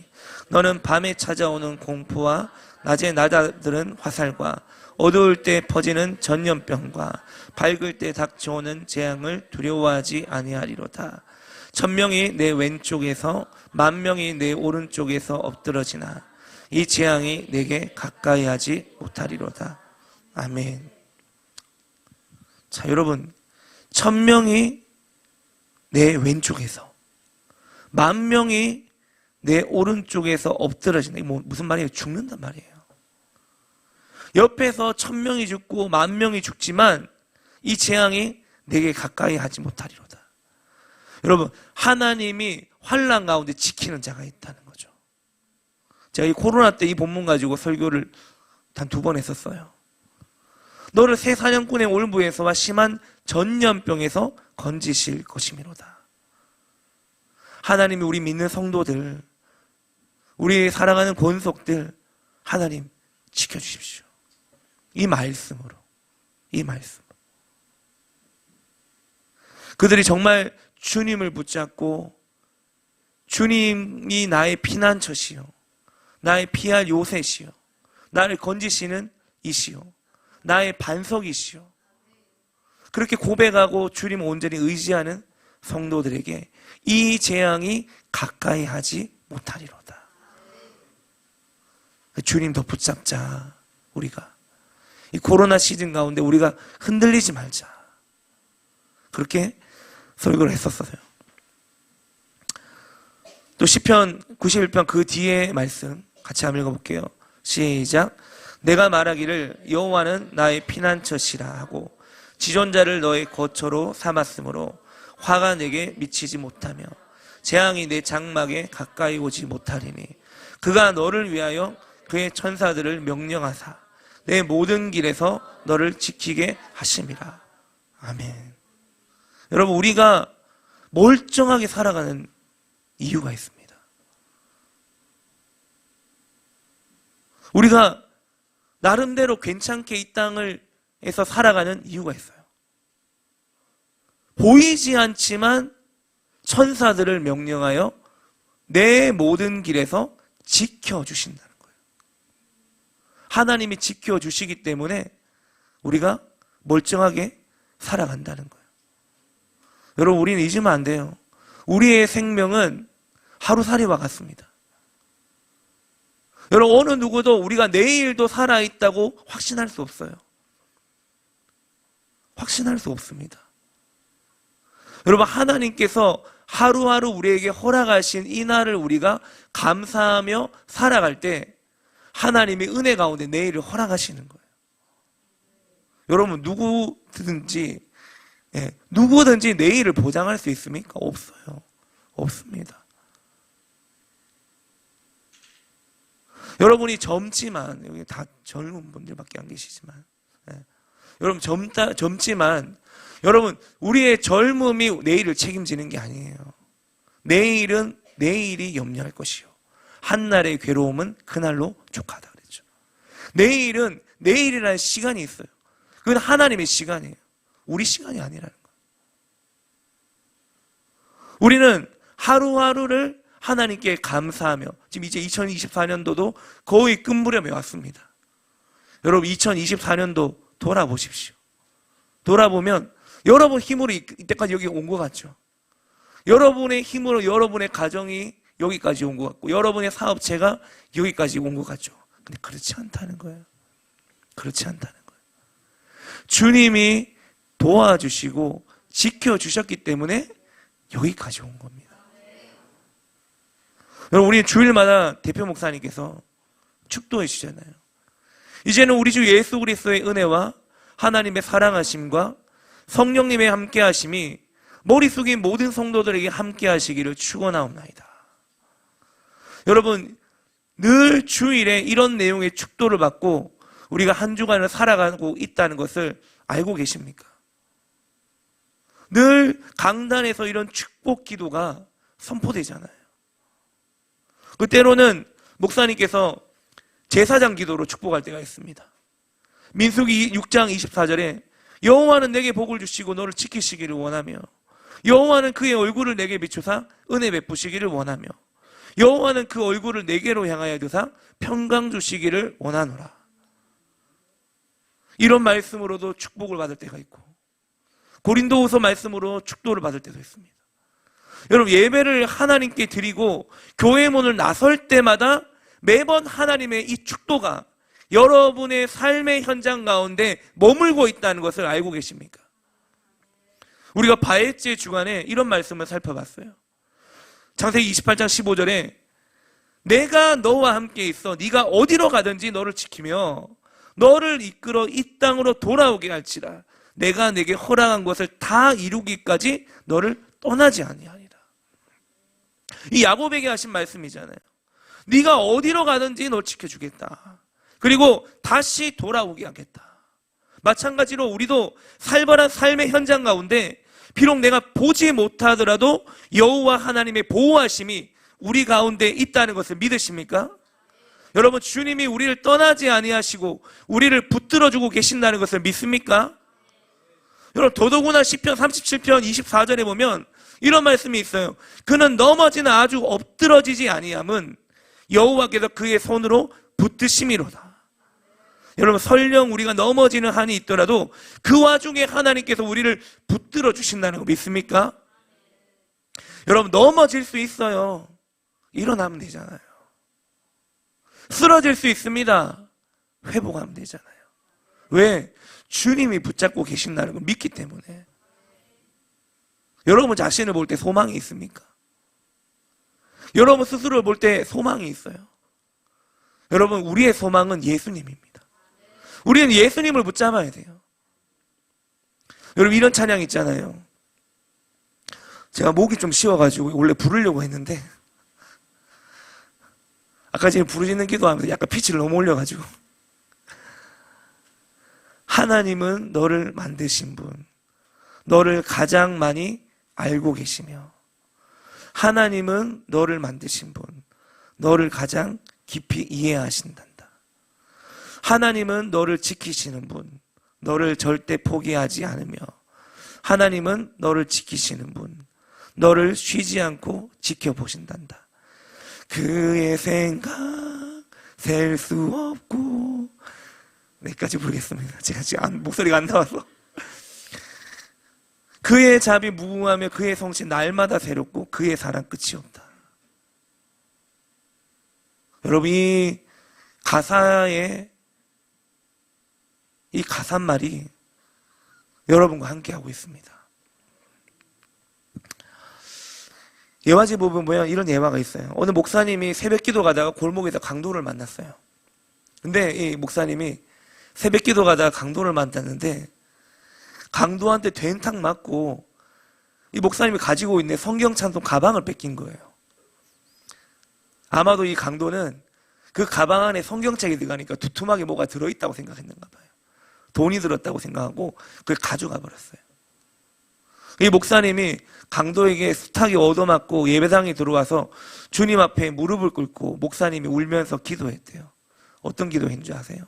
너는 밤에 찾아오는 공포와 낮에 낮아들은 화살과 어두울 때 퍼지는 전염병과 밝을 때 닥쳐오는 재앙을 두려워하지 아니하리로다. 1000명이 내 왼쪽에서 10,000명이 내 오른쪽에서 엎드러지나 이 재앙이 내게 가까이 하지 못하리로다. 아멘. 자, 여러분, 1000명이 내 왼쪽에서 10,000명이 내 오른쪽에서 엎드러진다. 이게 무슨 말이에요? 죽는단 말이에요. 옆에서 1000명이 죽고 10,000명이 죽지만 이 재앙이 내게 가까이 하지 못하리로다. 여러분, 하나님이 환난 가운데 지키는 자가 있다는 거죠. 제가 이 코로나 때 이 본문 가지고 설교를 단 2번 했었어요. 너를 새 사냥꾼의 올무에서와 심한 전염병에서 건지실 것이미로다. 하나님이 우리 믿는 성도들, 우리 사랑하는 권속들, 하나님 지켜주십시오. 이 말씀으로. 그들이 정말 주님을 붙잡고 주님이 나의 피난처시요, 나의 피할 요새시요, 나를 건지시는 이시요, 나의 반석이시요, 그렇게 고백하고 주님 온전히 의지하는 성도들에게 이 재앙이 가까이 하지 못하리로다. 주님 더 붙잡자. 우리가 이 코로나 시즌 가운데 우리가 흔들리지 말자. 그렇게 설교를 했었어요. 또 시편 91편 그 뒤에 말씀 같이 한번 읽어볼게요. 시작. 내가 말하기를 여호와는 나의 피난처시라 하고 지존자를 너의 거처로 삼았으므로 화가 내게 미치지 못하며 재앙이 내 장막에 가까이 오지 못하리니 그가 너를 위하여 그의 천사들을 명령하사 내 모든 길에서 너를 지키게 하심이라. 아멘. 여러분, 우리가 멀쩡하게 살아가는 이유가 있습니다. 우리가 나름대로 괜찮게 이 땅에서 살아가는 이유가 있어요. 보이지 않지만 천사들을 명령하여 내 모든 길에서 지켜주신다는 거예요. 하나님이 지켜주시기 때문에 우리가 멀쩡하게 살아간다는 거예요. 여러분, 우리는 잊으면 안 돼요. 우리의 생명은 하루살이와 같습니다. 여러분, 어느 누구도 우리가 내일도 살아있다고 확신할 수 없어요. 확신할 수 없습니다. 여러분, 하나님께서 하루하루 우리에게 허락하신 이 날을 우리가 감사하며 살아갈 때 하나님이 은혜 가운데 내일을 허락하시는 거예요. 여러분, 누구든지 내일을 보장할 수 있습니까? 없어요. 없습니다. 여러분이 젊지만, 여기 다 젊은 분들밖에 안 계시지만, 여러분 젊지만, 여러분, 우리의 젊음이 내일을 책임지는 게 아니에요. 내일은 내일이 염려할 것이요, 한날의 괴로움은 그날로 족하다 그랬죠. 내일은 내일이라는 시간이 있어요. 그건 하나님의 시간이에요. 우리 시간이 아니라는 거예요. 우리는 하루하루를 하나님께 감사하며, 지금 이제 2024년도도 거의 끝무렵에 왔습니다. 여러분, 2024년도 돌아보십시오. 돌아보면 여러분 힘으로 이때까지 여기 온 것 같죠? 여러분의 힘으로 여러분의 가정이 여기까지 온 것 같고 여러분의 사업체가 여기까지 온 것 같죠? 근데 그렇지 않다는 거예요. 그렇지 않다는 거예요. 주님이 도와주시고 지켜주셨기 때문에 여기까지 온 겁니다. 여러분, 우리 주일마다 대표 목사님께서 축도해 주잖아요. 이제는 우리 주 예수 그리스도의 은혜와 하나님의 사랑하심과 성령님의 함께하심이 머리 숙인 모든 성도들에게 함께하시기를 축원하옵나이다. 여러분, 늘 주일에 이런 내용의 축도를 받고 우리가 한 주간을 살아가고 있다는 것을 알고 계십니까? 늘 강단에서 이런 축복 기도가 선포되잖아요. 그 때로는 목사님께서 제사장 기도로 축복할 때가 있습니다. 민수기 6장 24절에 여호와는 내게 복을 주시고 너를 지키시기를 원하며 여호와는 그의 얼굴을 내게 비추사 은혜 베푸시기를 원하며 여호와는 그 얼굴을 내게로 향하여 두사 평강 주시기를 원하노라. 이런 말씀으로도 축복을 받을 때가 있고 고린도후서 말씀으로 축도를 받을 때도 있습니다. 여러분, 예배를 하나님께 드리고 교회 문을 나설 때마다 매번 하나님의 이 축도가 여러분의 삶의 현장 가운데 머물고 있다는 것을 알고 계십니까? 우리가 바엣제 주간에 이런 말씀을 살펴봤어요. 창세기 28장 15절에 내가 너와 함께 있어 네가 어디로 가든지 너를 지키며 너를 이끌어 이 땅으로 돌아오게 할지라. 내가 내게 허락한 것을 다 이루기까지 너를 떠나지 아니하리라. 이 야곱에게 하신 말씀이잖아요. 네가 어디로 가든지 너 지켜주겠다. 그리고 다시 돌아오게 하겠다. 마찬가지로 우리도 살벌한 삶의 현장 가운데 비록 내가 보지 못하더라도 여호와 하나님의 보호하심이 우리 가운데 있다는 것을 믿으십니까? 여러분, 주님이 우리를 떠나지 아니하시고 우리를 붙들어주고 계신다는 것을 믿습니까? 여러분, 더더구나 시편 37편 24절에 보면 이런 말씀이 있어요. 그는 넘어지나 아주 엎드러지지 아니함은 여호와께서 그의 손으로 붙드심이로다. 여러분, 설령 우리가 넘어지는 한이 있더라도 그 와중에 하나님께서 우리를 붙들어 주신다는 거 믿습니까? 여러분, 넘어질 수 있어요. 일어나면 되잖아요. 쓰러질 수 있습니다. 회복하면 되잖아요. 왜? 주님이 붙잡고 계신다는 걸 믿기 때문에. 여러분 자신을 볼 때 소망이 있습니까? 여러분 스스로를 볼 때 소망이 있어요. 여러분, 우리의 소망은 예수님입니다. 우리는 예수님을 붙잡아야 돼요. 여러분, 이런 찬양 있잖아요. 제가 목이 좀 쉬어가지고 원래 부르려고 했는데 아까 전에 부르짖는 기도하면서 약간 피치를 너무 올려가지고 하나님은 너를 만드신 분, 너를 가장 많이 알고 계시며 하나님은 너를 만드신 분, 너를 가장 깊이 이해하신단다. 하나님은 너를 지키시는 분, 너를 절대 포기하지 않으며 하나님은 너를 지키시는 분, 너를 쉬지 않고 지켜보신단다. 그의 생각 셀 수 없고, 여기까지 부르겠습니다. 제가 지금 목소리가 안 나와서. 그의 자비 무궁하며 그의 성실 날마다 새롭고 그의 사랑 끝이 없다. 여러분, 이 가사의 이 가사말이 여러분과 함께하고 있습니다. 예화지 보면 이런 예화가 있어요. 어느 목사님이 새벽 기도 가다가 골목에서 강도를 만났어요. 근데 이 목사님이 새벽 기도 가다가 강도를 만났는데 강도한테 된탕 맞고 이 목사님이 가지고 있는 성경 찬송 가방을 뺏긴 거예요. 아마도 이 강도는 그 가방 안에 성경책이 들어가니까 두툼하게 뭐가 들어있다고 생각했는가 봐요. 돈이 들었다고 생각하고 그걸 가져가 버렸어요. 이 목사님이 강도에게 숱하게 얻어맞고 예배당에 들어와서 주님 앞에 무릎을 꿇고 목사님이 울면서 기도했대요. 어떤 기도인 줄 아세요?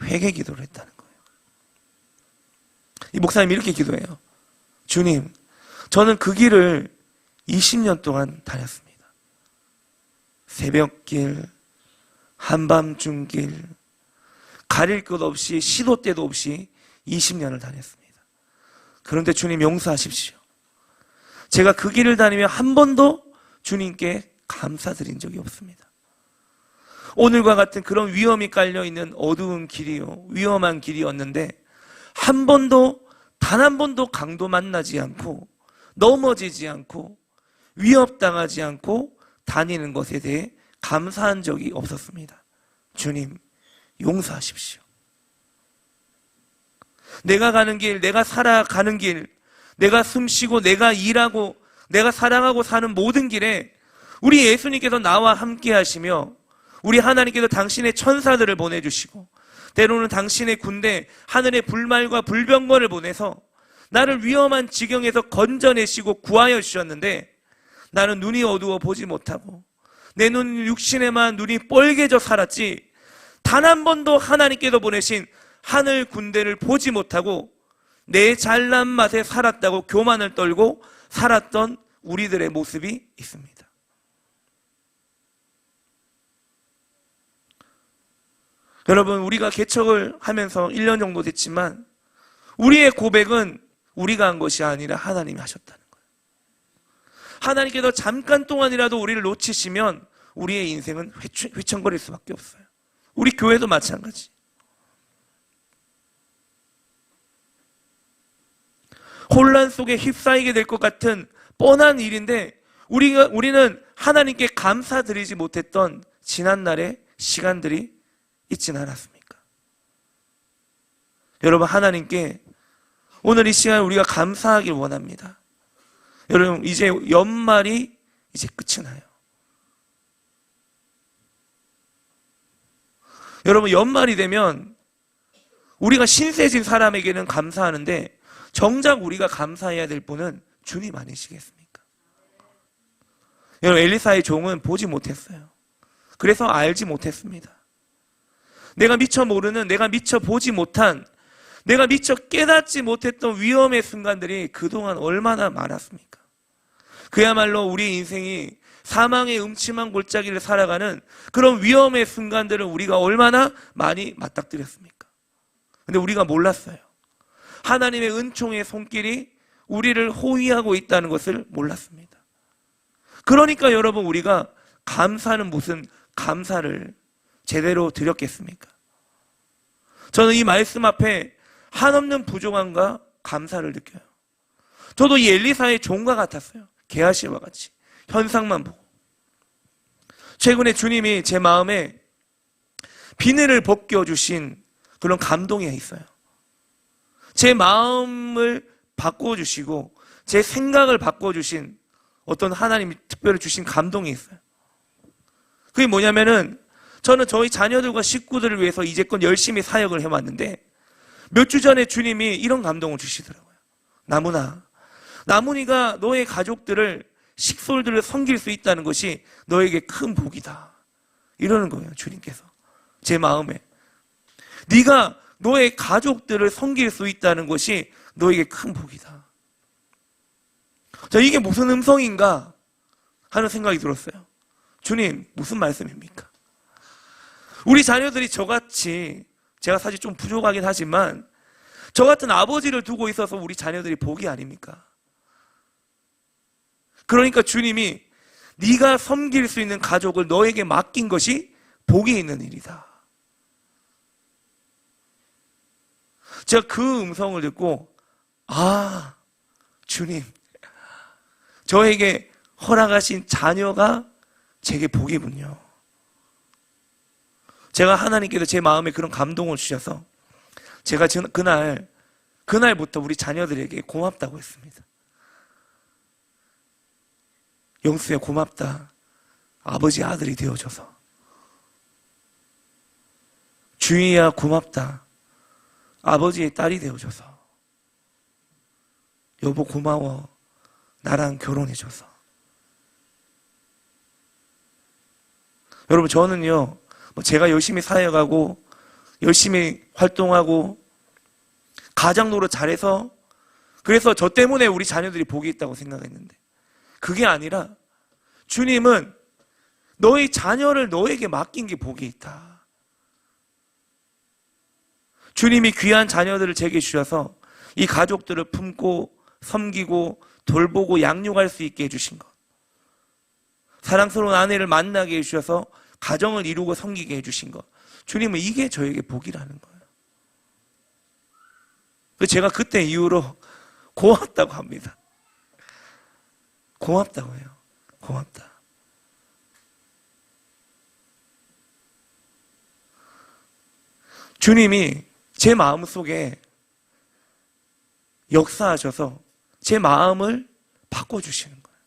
회개 기도를 했다는 거예요. 이 목사님이 이렇게 기도해요. 주님, 저는 그 길을 20년 동안 다녔습니다. 새벽길, 한밤중길, 가릴 것 없이 시도 때도 없이 20년을 다녔습니다. 그런데 주님 용서하십시오. 제가 그 길을 다니며 한 번도 주님께 감사드린 적이 없습니다. 오늘과 같은 그런 위험이 깔려있는 어두운 길이요, 위험한 길이었는데 한 번도, 단 한 번도 강도 만나지 않고 넘어지지 않고 위협당하지 않고 다니는 것에 대해 감사한 적이 없었습니다. 주님 용서하십시오. 내가 가는 길, 내가 살아가는 길, 내가 숨쉬고 내가 일하고 내가 사랑하고 사는 모든 길에 우리 예수님께서 나와 함께 하시며 우리 하나님께서 당신의 천사들을 보내주시고 때로는 당신의 군대, 하늘의 불말과 불병거를 보내서 나를 위험한 지경에서 건져내시고 구하여 주셨는데 나는 눈이 어두워 보지 못하고 내 눈 육신에만 눈이 뻘개져 살았지 단 한 번도 하나님께서 보내신 하늘 군대를 보지 못하고 내 잘난 맛에 살았다고 교만을 떨고 살았던 우리들의 모습이 있습니다. 여러분, 우리가 개척을 하면서 1년 정도 됐지만 우리의 고백은 우리가 한 것이 아니라 하나님이 하셨다는 거예요. 하나님께서 잠깐 동안이라도 우리를 놓치시면 우리의 인생은 휘청거릴 수밖에 없어요. 우리 교회도 마찬가지. 혼란 속에 휩싸이게 될 것 같은 뻔한 일인데 우리는 하나님께 감사드리지 못했던 지난날의 시간들이 있지는 않았습니까? 여러분, 하나님께 오늘 이 시간 우리가 감사하길 원합니다. 여러분, 이제 연말이 이제 끝이 나요. 여러분, 연말이 되면 우리가 신세진 사람에게는 감사하는데 정작 우리가 감사해야 될 분은 주님 아니시겠습니까? 여러분, 엘리사의 종은 보지 못했어요. 그래서 알지 못했습니다. 내가 미처 모르는, 내가 미처 보지 못한, 내가 미처 깨닫지 못했던 위험의 순간들이 그동안 얼마나 많았습니까? 그야말로 우리 인생이 사망의 음침한 골짜기를 살아가는 그런 위험의 순간들을 우리가 얼마나 많이 맞닥뜨렸습니까? 근데 우리가 몰랐어요. 하나님의 은총의 손길이 우리를 호위하고 있다는 것을 몰랐습니다. 그러니까 여러분, 우리가 감사는 무슨 감사를 제대로 드렸겠습니까? 저는 이 말씀 앞에 한없는 부족함과 감사를 느껴요. 저도 이 엘리사의 종과 같았어요. 게하시와 같이 현상만 보고. 최근에 주님이 제 마음에 비늘을 벗겨주신 그런 감동이 있어요. 제 마음을 바꿔주시고 제 생각을 바꿔주신 어떤 하나님이 특별히 주신 감동이 있어요. 그게 뭐냐면은 저는 저희 자녀들과 식구들을 위해서 이제껏 열심히 사역을 해왔는데 몇 주 전에 주님이 이런 감동을 주시더라고요. 나문이가 너의 가족들을, 식솔들을 섬길 수 있다는 것이 너에게 큰 복이다. 이러는 거예요, 주님께서. 제 마음에. 네가 너의 가족들을 섬길 수 있다는 것이 너에게 큰 복이다. 자, 이게 무슨 음성인가 하는 생각이 들었어요. 주님, 무슨 말씀입니까? 우리 자녀들이 저같이, 제가 사실 좀 부족하긴 하지만 저 같은 아버지를 두고 있어서 우리 자녀들이 복이 아닙니까? 그러니까 주님이 네가 섬길 수 있는 가족을 너에게 맡긴 것이 복이 있는 일이다. 제가 그 음성을 듣고, 아, 주님, 저에게 허락하신 자녀가 제게 복이군요. 제가 하나님께서 제 마음에 그런 감동을 주셔서 제가 그날부터 우리 자녀들에게 고맙다고 했습니다. 영수야, 고맙다. 아버지 아들이 되어줘서. 주희야, 고맙다. 아버지의 딸이 되어줘서. 여보, 고마워. 나랑 결혼해줘서. 여러분, 저는요, 제가 열심히 사역하고 열심히 활동하고 가장 노릇 잘해서, 그래서 저 때문에 우리 자녀들이 복이 있다고 생각했는데 그게 아니라 주님은 너희 자녀를 너에게 맡긴 게 복이 있다. 주님이 귀한 자녀들을 제게 주셔서 이 가족들을 품고 섬기고 돌보고 양육할 수 있게 해주신 것, 사랑스러운 아내를 만나게 해주셔서 가정을 이루고 섬기게 해주신 것, 주님은 이게 저에게 복이라는 거예요. 제가 그때 이후로 고맙다고 합니다. 고맙다고 해요. 고맙다. 주님이 제 마음속에 역사하셔서 제 마음을 바꿔주시는 거예요.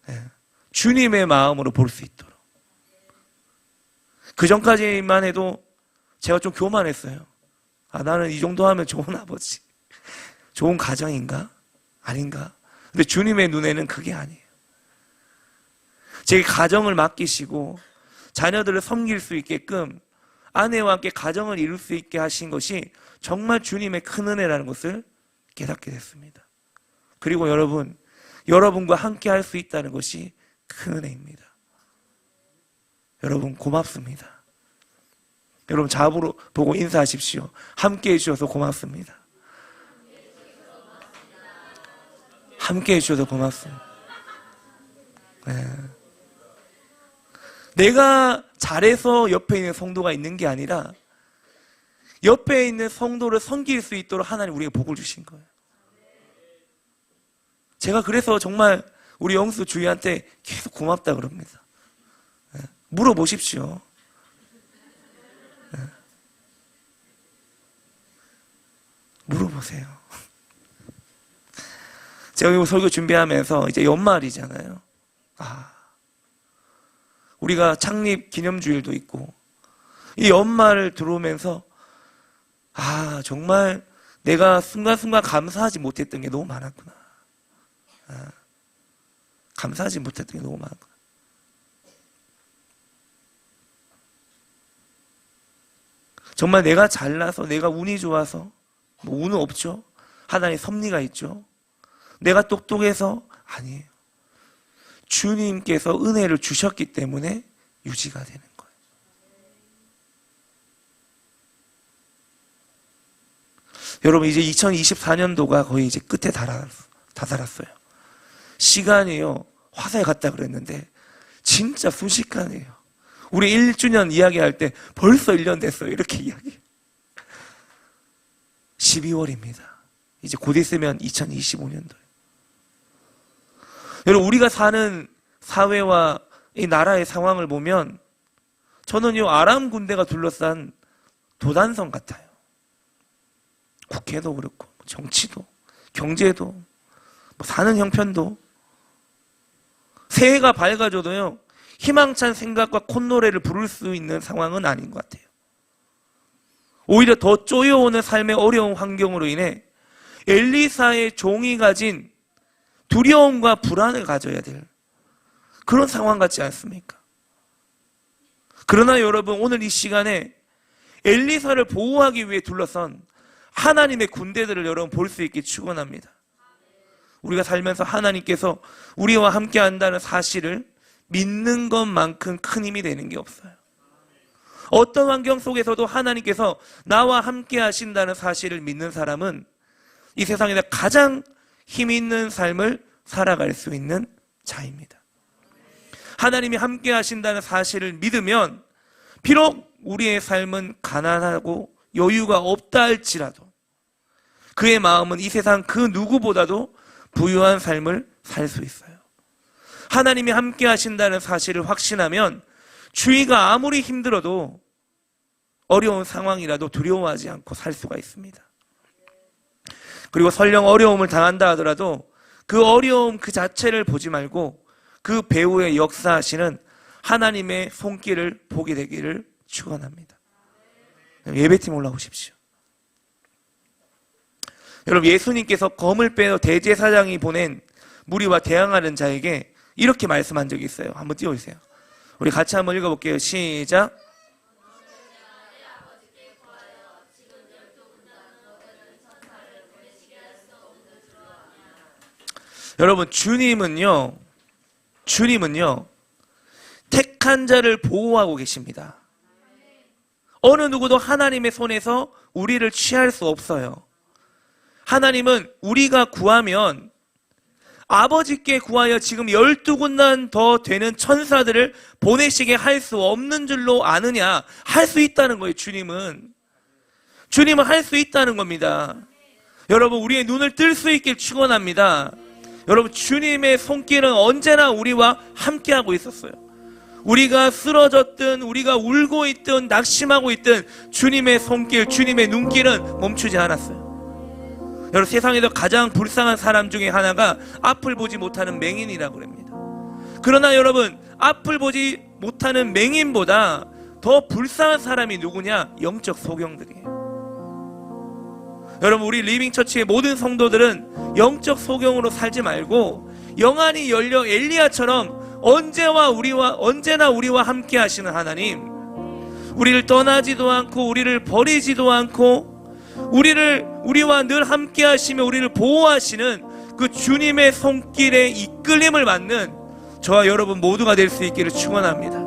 네. 주님의 마음으로 볼 수 있도록. 그 전까지만 해도 제가 좀 교만했어요. 아, 나는 이 정도 하면 좋은 아버지, 좋은 가정인가? 아닌가? 근데 주님의 눈에는 그게 아니에요. 제 가정을 맡기시고 자녀들을 섬길 수 있게끔 아내와 함께 가정을 이룰 수 있게 하신 것이 정말 주님의 큰 은혜라는 것을 깨닫게 됐습니다. 그리고 여러분과 함께 할 수 있다는 것이 큰 은혜입니다. 여러분, 고맙습니다. 여러분, 좌우로 보고 인사하십시오. 함께 해주셔서 고맙습니다. 함께 해주셔서 고맙습니다. 네. 내가 잘해서 옆에 있는 성도가 있는 게 아니라 옆에 있는 성도를 섬길 수 있도록 하나님 우리에게 복을 주신 거예요. 제가 그래서 정말 우리 영수 주희한테 계속 고맙다 그럽니다. 물어보십시오. 물어보세요. 제가 이거 설교 준비하면서 이제 연말이잖아요. 우리가 창립 기념주일도 있고, 이 연말을 들어오면서, 정말 내가 순간순간 감사하지 못했던 게 너무 많았구나. 감사하지 못했던 게 너무 많았구나. 정말 내가 잘나서, 내가 운이 좋아서, 뭐 운은 없죠. 하나님의 섭리가 있죠. 내가 똑똑해서 아니에요. 주님께서 은혜를 주셨기 때문에 유지가 되는 거예요. 여러분, 이제 2024년도가 거의 이제 끝에 다다랐어요. 시간이요, 화사에 갔다 그랬는데 진짜 순식간이에요. 우리 1주년 이야기할 때 벌써 1년 됐어요. 이렇게 이야기해요. 12월입니다. 이제 곧 있으면 2025년도예요. 여러분, 우리가 사는 사회와 이 나라의 상황을 보면 저는요, 아람 군대가 둘러싼 도단성 같아요. 국회도 그렇고, 정치도, 경제도, 뭐 사는 형편도. 새해가 밝아져도요, 희망찬 생각과 콧노래를 부를 수 있는 상황은 아닌 것 같아요. 오히려 더 쪼여오는 삶의 어려운 환경으로 인해 엘리사의 종이 가진 두려움과 불안을 가져야 될 그런 상황 같지 않습니까? 그러나 여러분, 오늘 이 시간에 엘리사를 보호하기 위해 둘러선 하나님의 군대들을 여러분 볼 수 있게 축원합니다. 우리가 살면서 하나님께서 우리와 함께 한다는 사실을 믿는 것만큼 큰 힘이 되는 게 없어요. 어떤 환경 속에서도 하나님께서 나와 함께 하신다는 사실을 믿는 사람은 이 세상에서 가장 힘 있는 삶을 살아갈 수 있는 자입니다. 하나님이 함께 하신다는 사실을 믿으면 비록 우리의 삶은 가난하고 여유가 없다 할지라도 그의 마음은 이 세상 그 누구보다도 부유한 삶을 살 수 있어요. 하나님이 함께 하신다는 사실을 확신하면 주위가 아무리 힘들어도 어려운 상황이라도 두려워하지 않고 살 수가 있습니다. 그리고 설령 어려움을 당한다 하더라도 그 어려움 그 자체를 보지 말고 그 배후에 역사하시는 하나님의 손길을 보게 되기를 축원합니다. 예배팀 올라오십시오. 여러분, 예수님께서 검을 빼어 대제사장이 보낸 무리와 대항하는 자에게 이렇게 말씀한 적이 있어요. 한번 띄워주세요. 우리 같이 한번 읽어볼게요. 시작. 여러분, 주님은요 택한 자를 보호하고 계십니다. 어느 누구도 하나님의 손에서 우리를 취할 수 없어요. 하나님은 우리가 구하면 아버지께 구하여 지금 12군단 더 되는 천사들을 보내시게 할 수 없는 줄로 아느냐? 할 수 있다는 거예요. 주님은 할 수 있다는 겁니다. 여러분, 우리의 눈을 뜰 수 있길 축원합니다. 여러분, 주님의 손길은 언제나 우리와 함께하고 있었어요. 우리가 쓰러졌든 우리가 울고 있든 낙심하고 있든 주님의 손길, 주님의 눈길은 멈추지 않았어요. 여러분, 세상에서 가장 불쌍한 사람 중에 하나가 앞을 보지 못하는 맹인이라고 합니다. 그러나 여러분, 앞을 보지 못하는 맹인보다 더 불쌍한 사람이 누구냐? 영적 소경들이에요. 여러분, 우리 리빙처치의 모든 성도들은 영적 소경으로 살지 말고 영안이 열려 엘리야처럼 언제나 우리와 함께 하시는 하나님, 우리를 떠나지도 않고 우리를 버리지도 않고 우리와 늘 함께 하시며 우리를 보호하시는 그 주님의 손길에 이끌림을 받는 저와 여러분 모두가 될 수 있기를 축원합니다.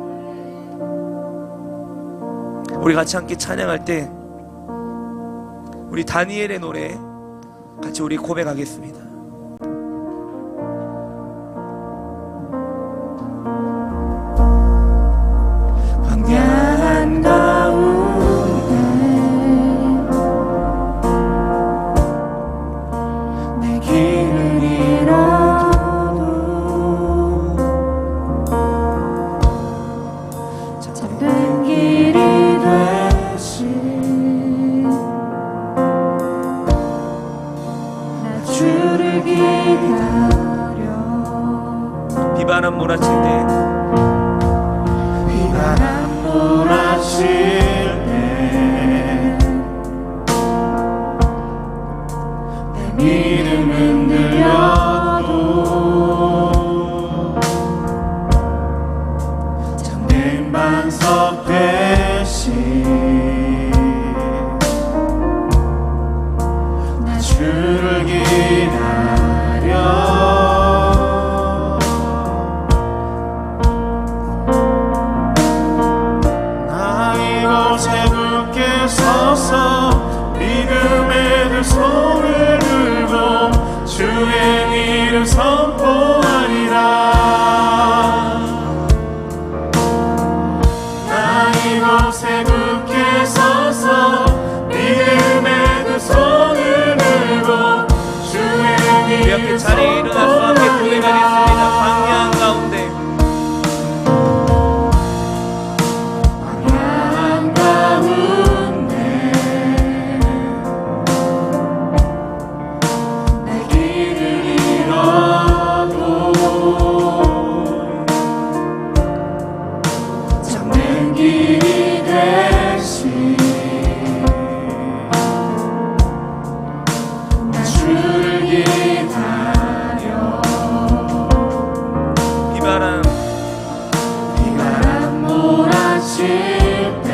우리 같이 함께 찬양할 때 우리 다니엘의 노래 같이 우리 고백하겠습니다. 광야한 가운데 내 길을 잃어 비바람 몰아칠 때 비바람 몰아칠 때 내 믿음 흔들려도 잠든 반석 대신 나 주를 기다려 나 이곳에 굳게 서서 믿음의 두 손을 들고 주의 이름 선포하리라. 나 이곳에 굳게 서서 믿음의 두 손을 들고 주의 우리 함께 이름 자리에 일어나서 함께 고백하겠습니다. 광야한 가운데 광야한 가운데 내 길을 잃어도 잡는 길이 되신 나 주를 기다려. 비바람 비바람 몰아칠 때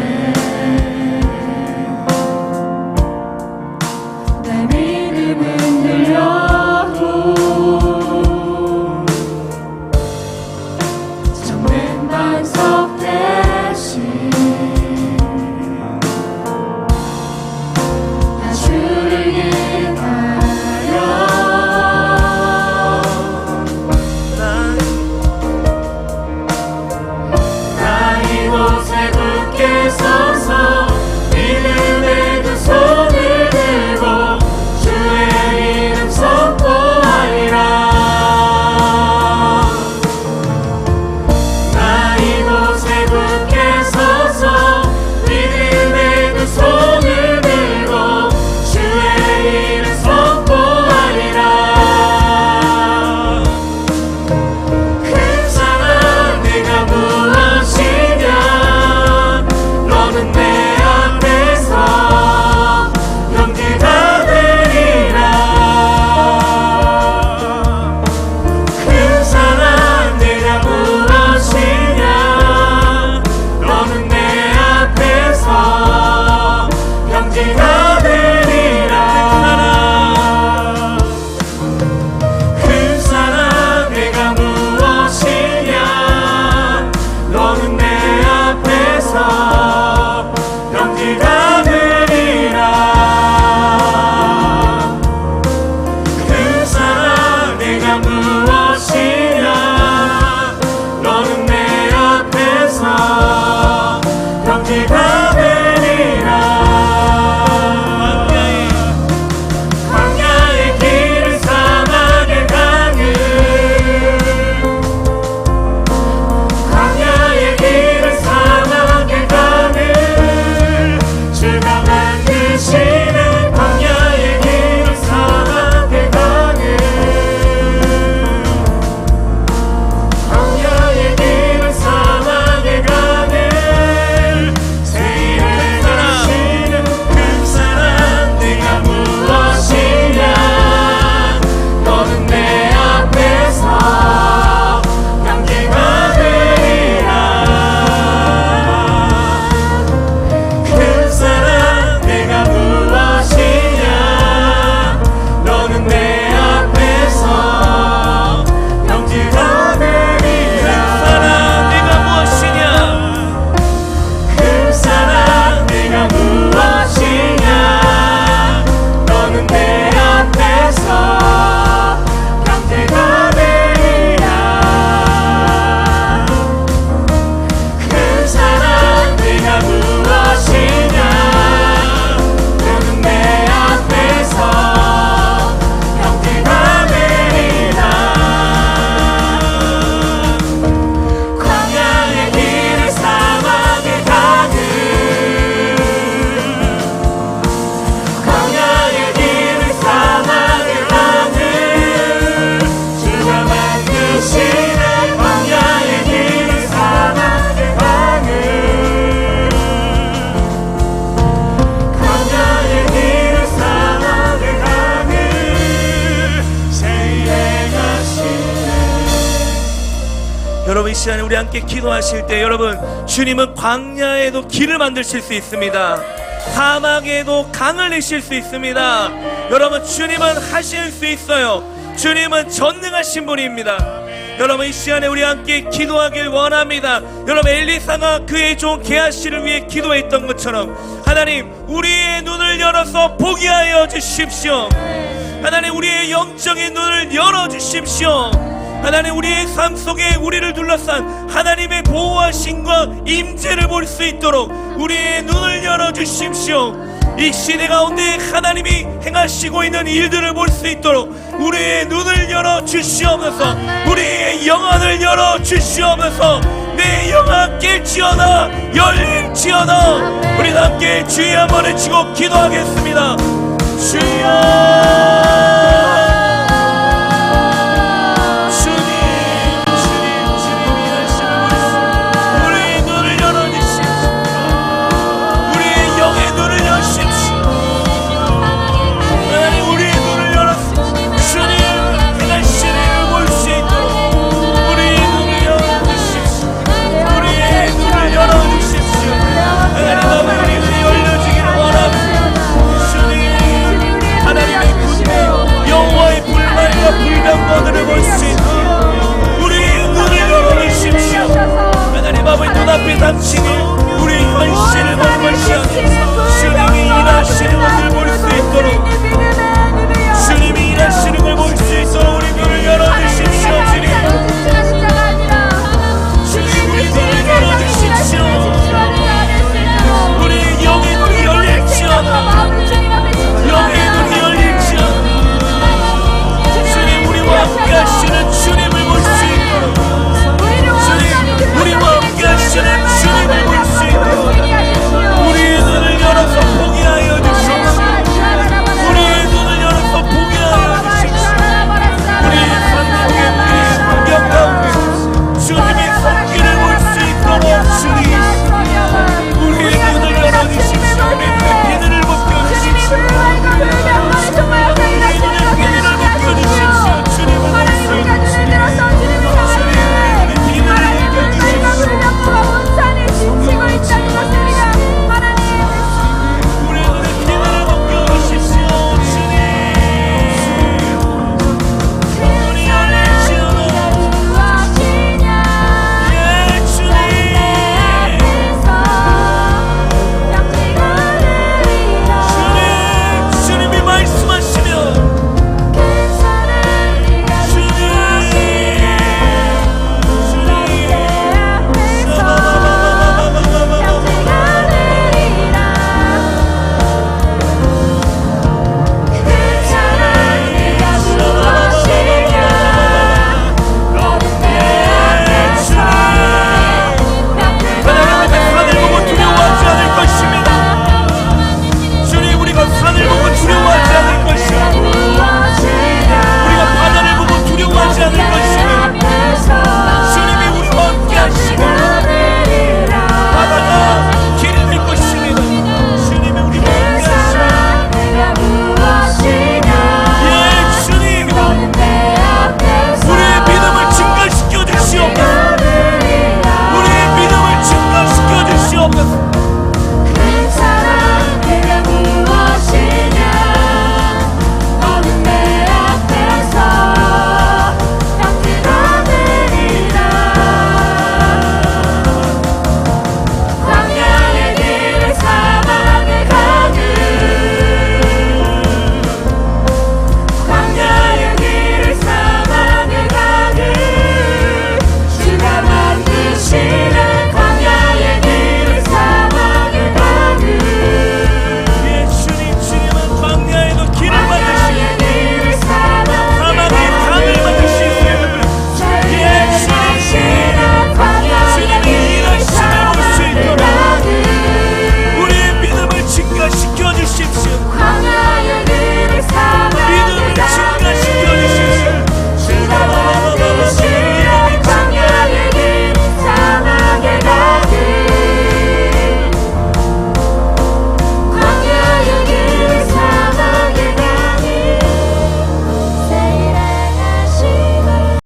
내 믿음 흔들려도 잠든 반석 대신 나 주를 기다려. 나 이곳에 굳게 서서 믿음의 두 손을 들고 주의 이름 선포하리라. 나 이곳에 여러분 이 시간에 우리 함께 기도하실 때 여러분 주님은 광야에도 길을 만드실 수 있습니다. 사막에도 강을 내실 수 있습니다. 여러분 주님은 하실 수 있어요. 주님은 전능하신 분입니다. 여러분 이 시간에 우리 함께 기도하길 원합니다. 여러분 엘리사가 그의 종 게하시를 위해 기도했던 것처럼 하나님 우리의 눈을 열어서 보게 하여 주십시오. 하나님 우리의 영적인 눈을 열어주십시오. 하나님 우리의 삶 속에 우리를 둘러싼 하나님의 보호하심과 임재를 볼 수 있도록 우리의 눈을 열어주십시오. 이 시대 가운데 하나님이 행하시고 있는 일들을 볼 수 있도록 우리의 눈을 열어주시옵소서. 우리의 영안을 열어주시옵소서. 내 영안 깰지어다 열릴지어다. 우리 함께 주의 한번을 치고 기도하겠습니다. 주여 불병거들을 볼 수 있는 우리의 눈을 열어주십시오. 하나님 아버지 눈앞에 닥친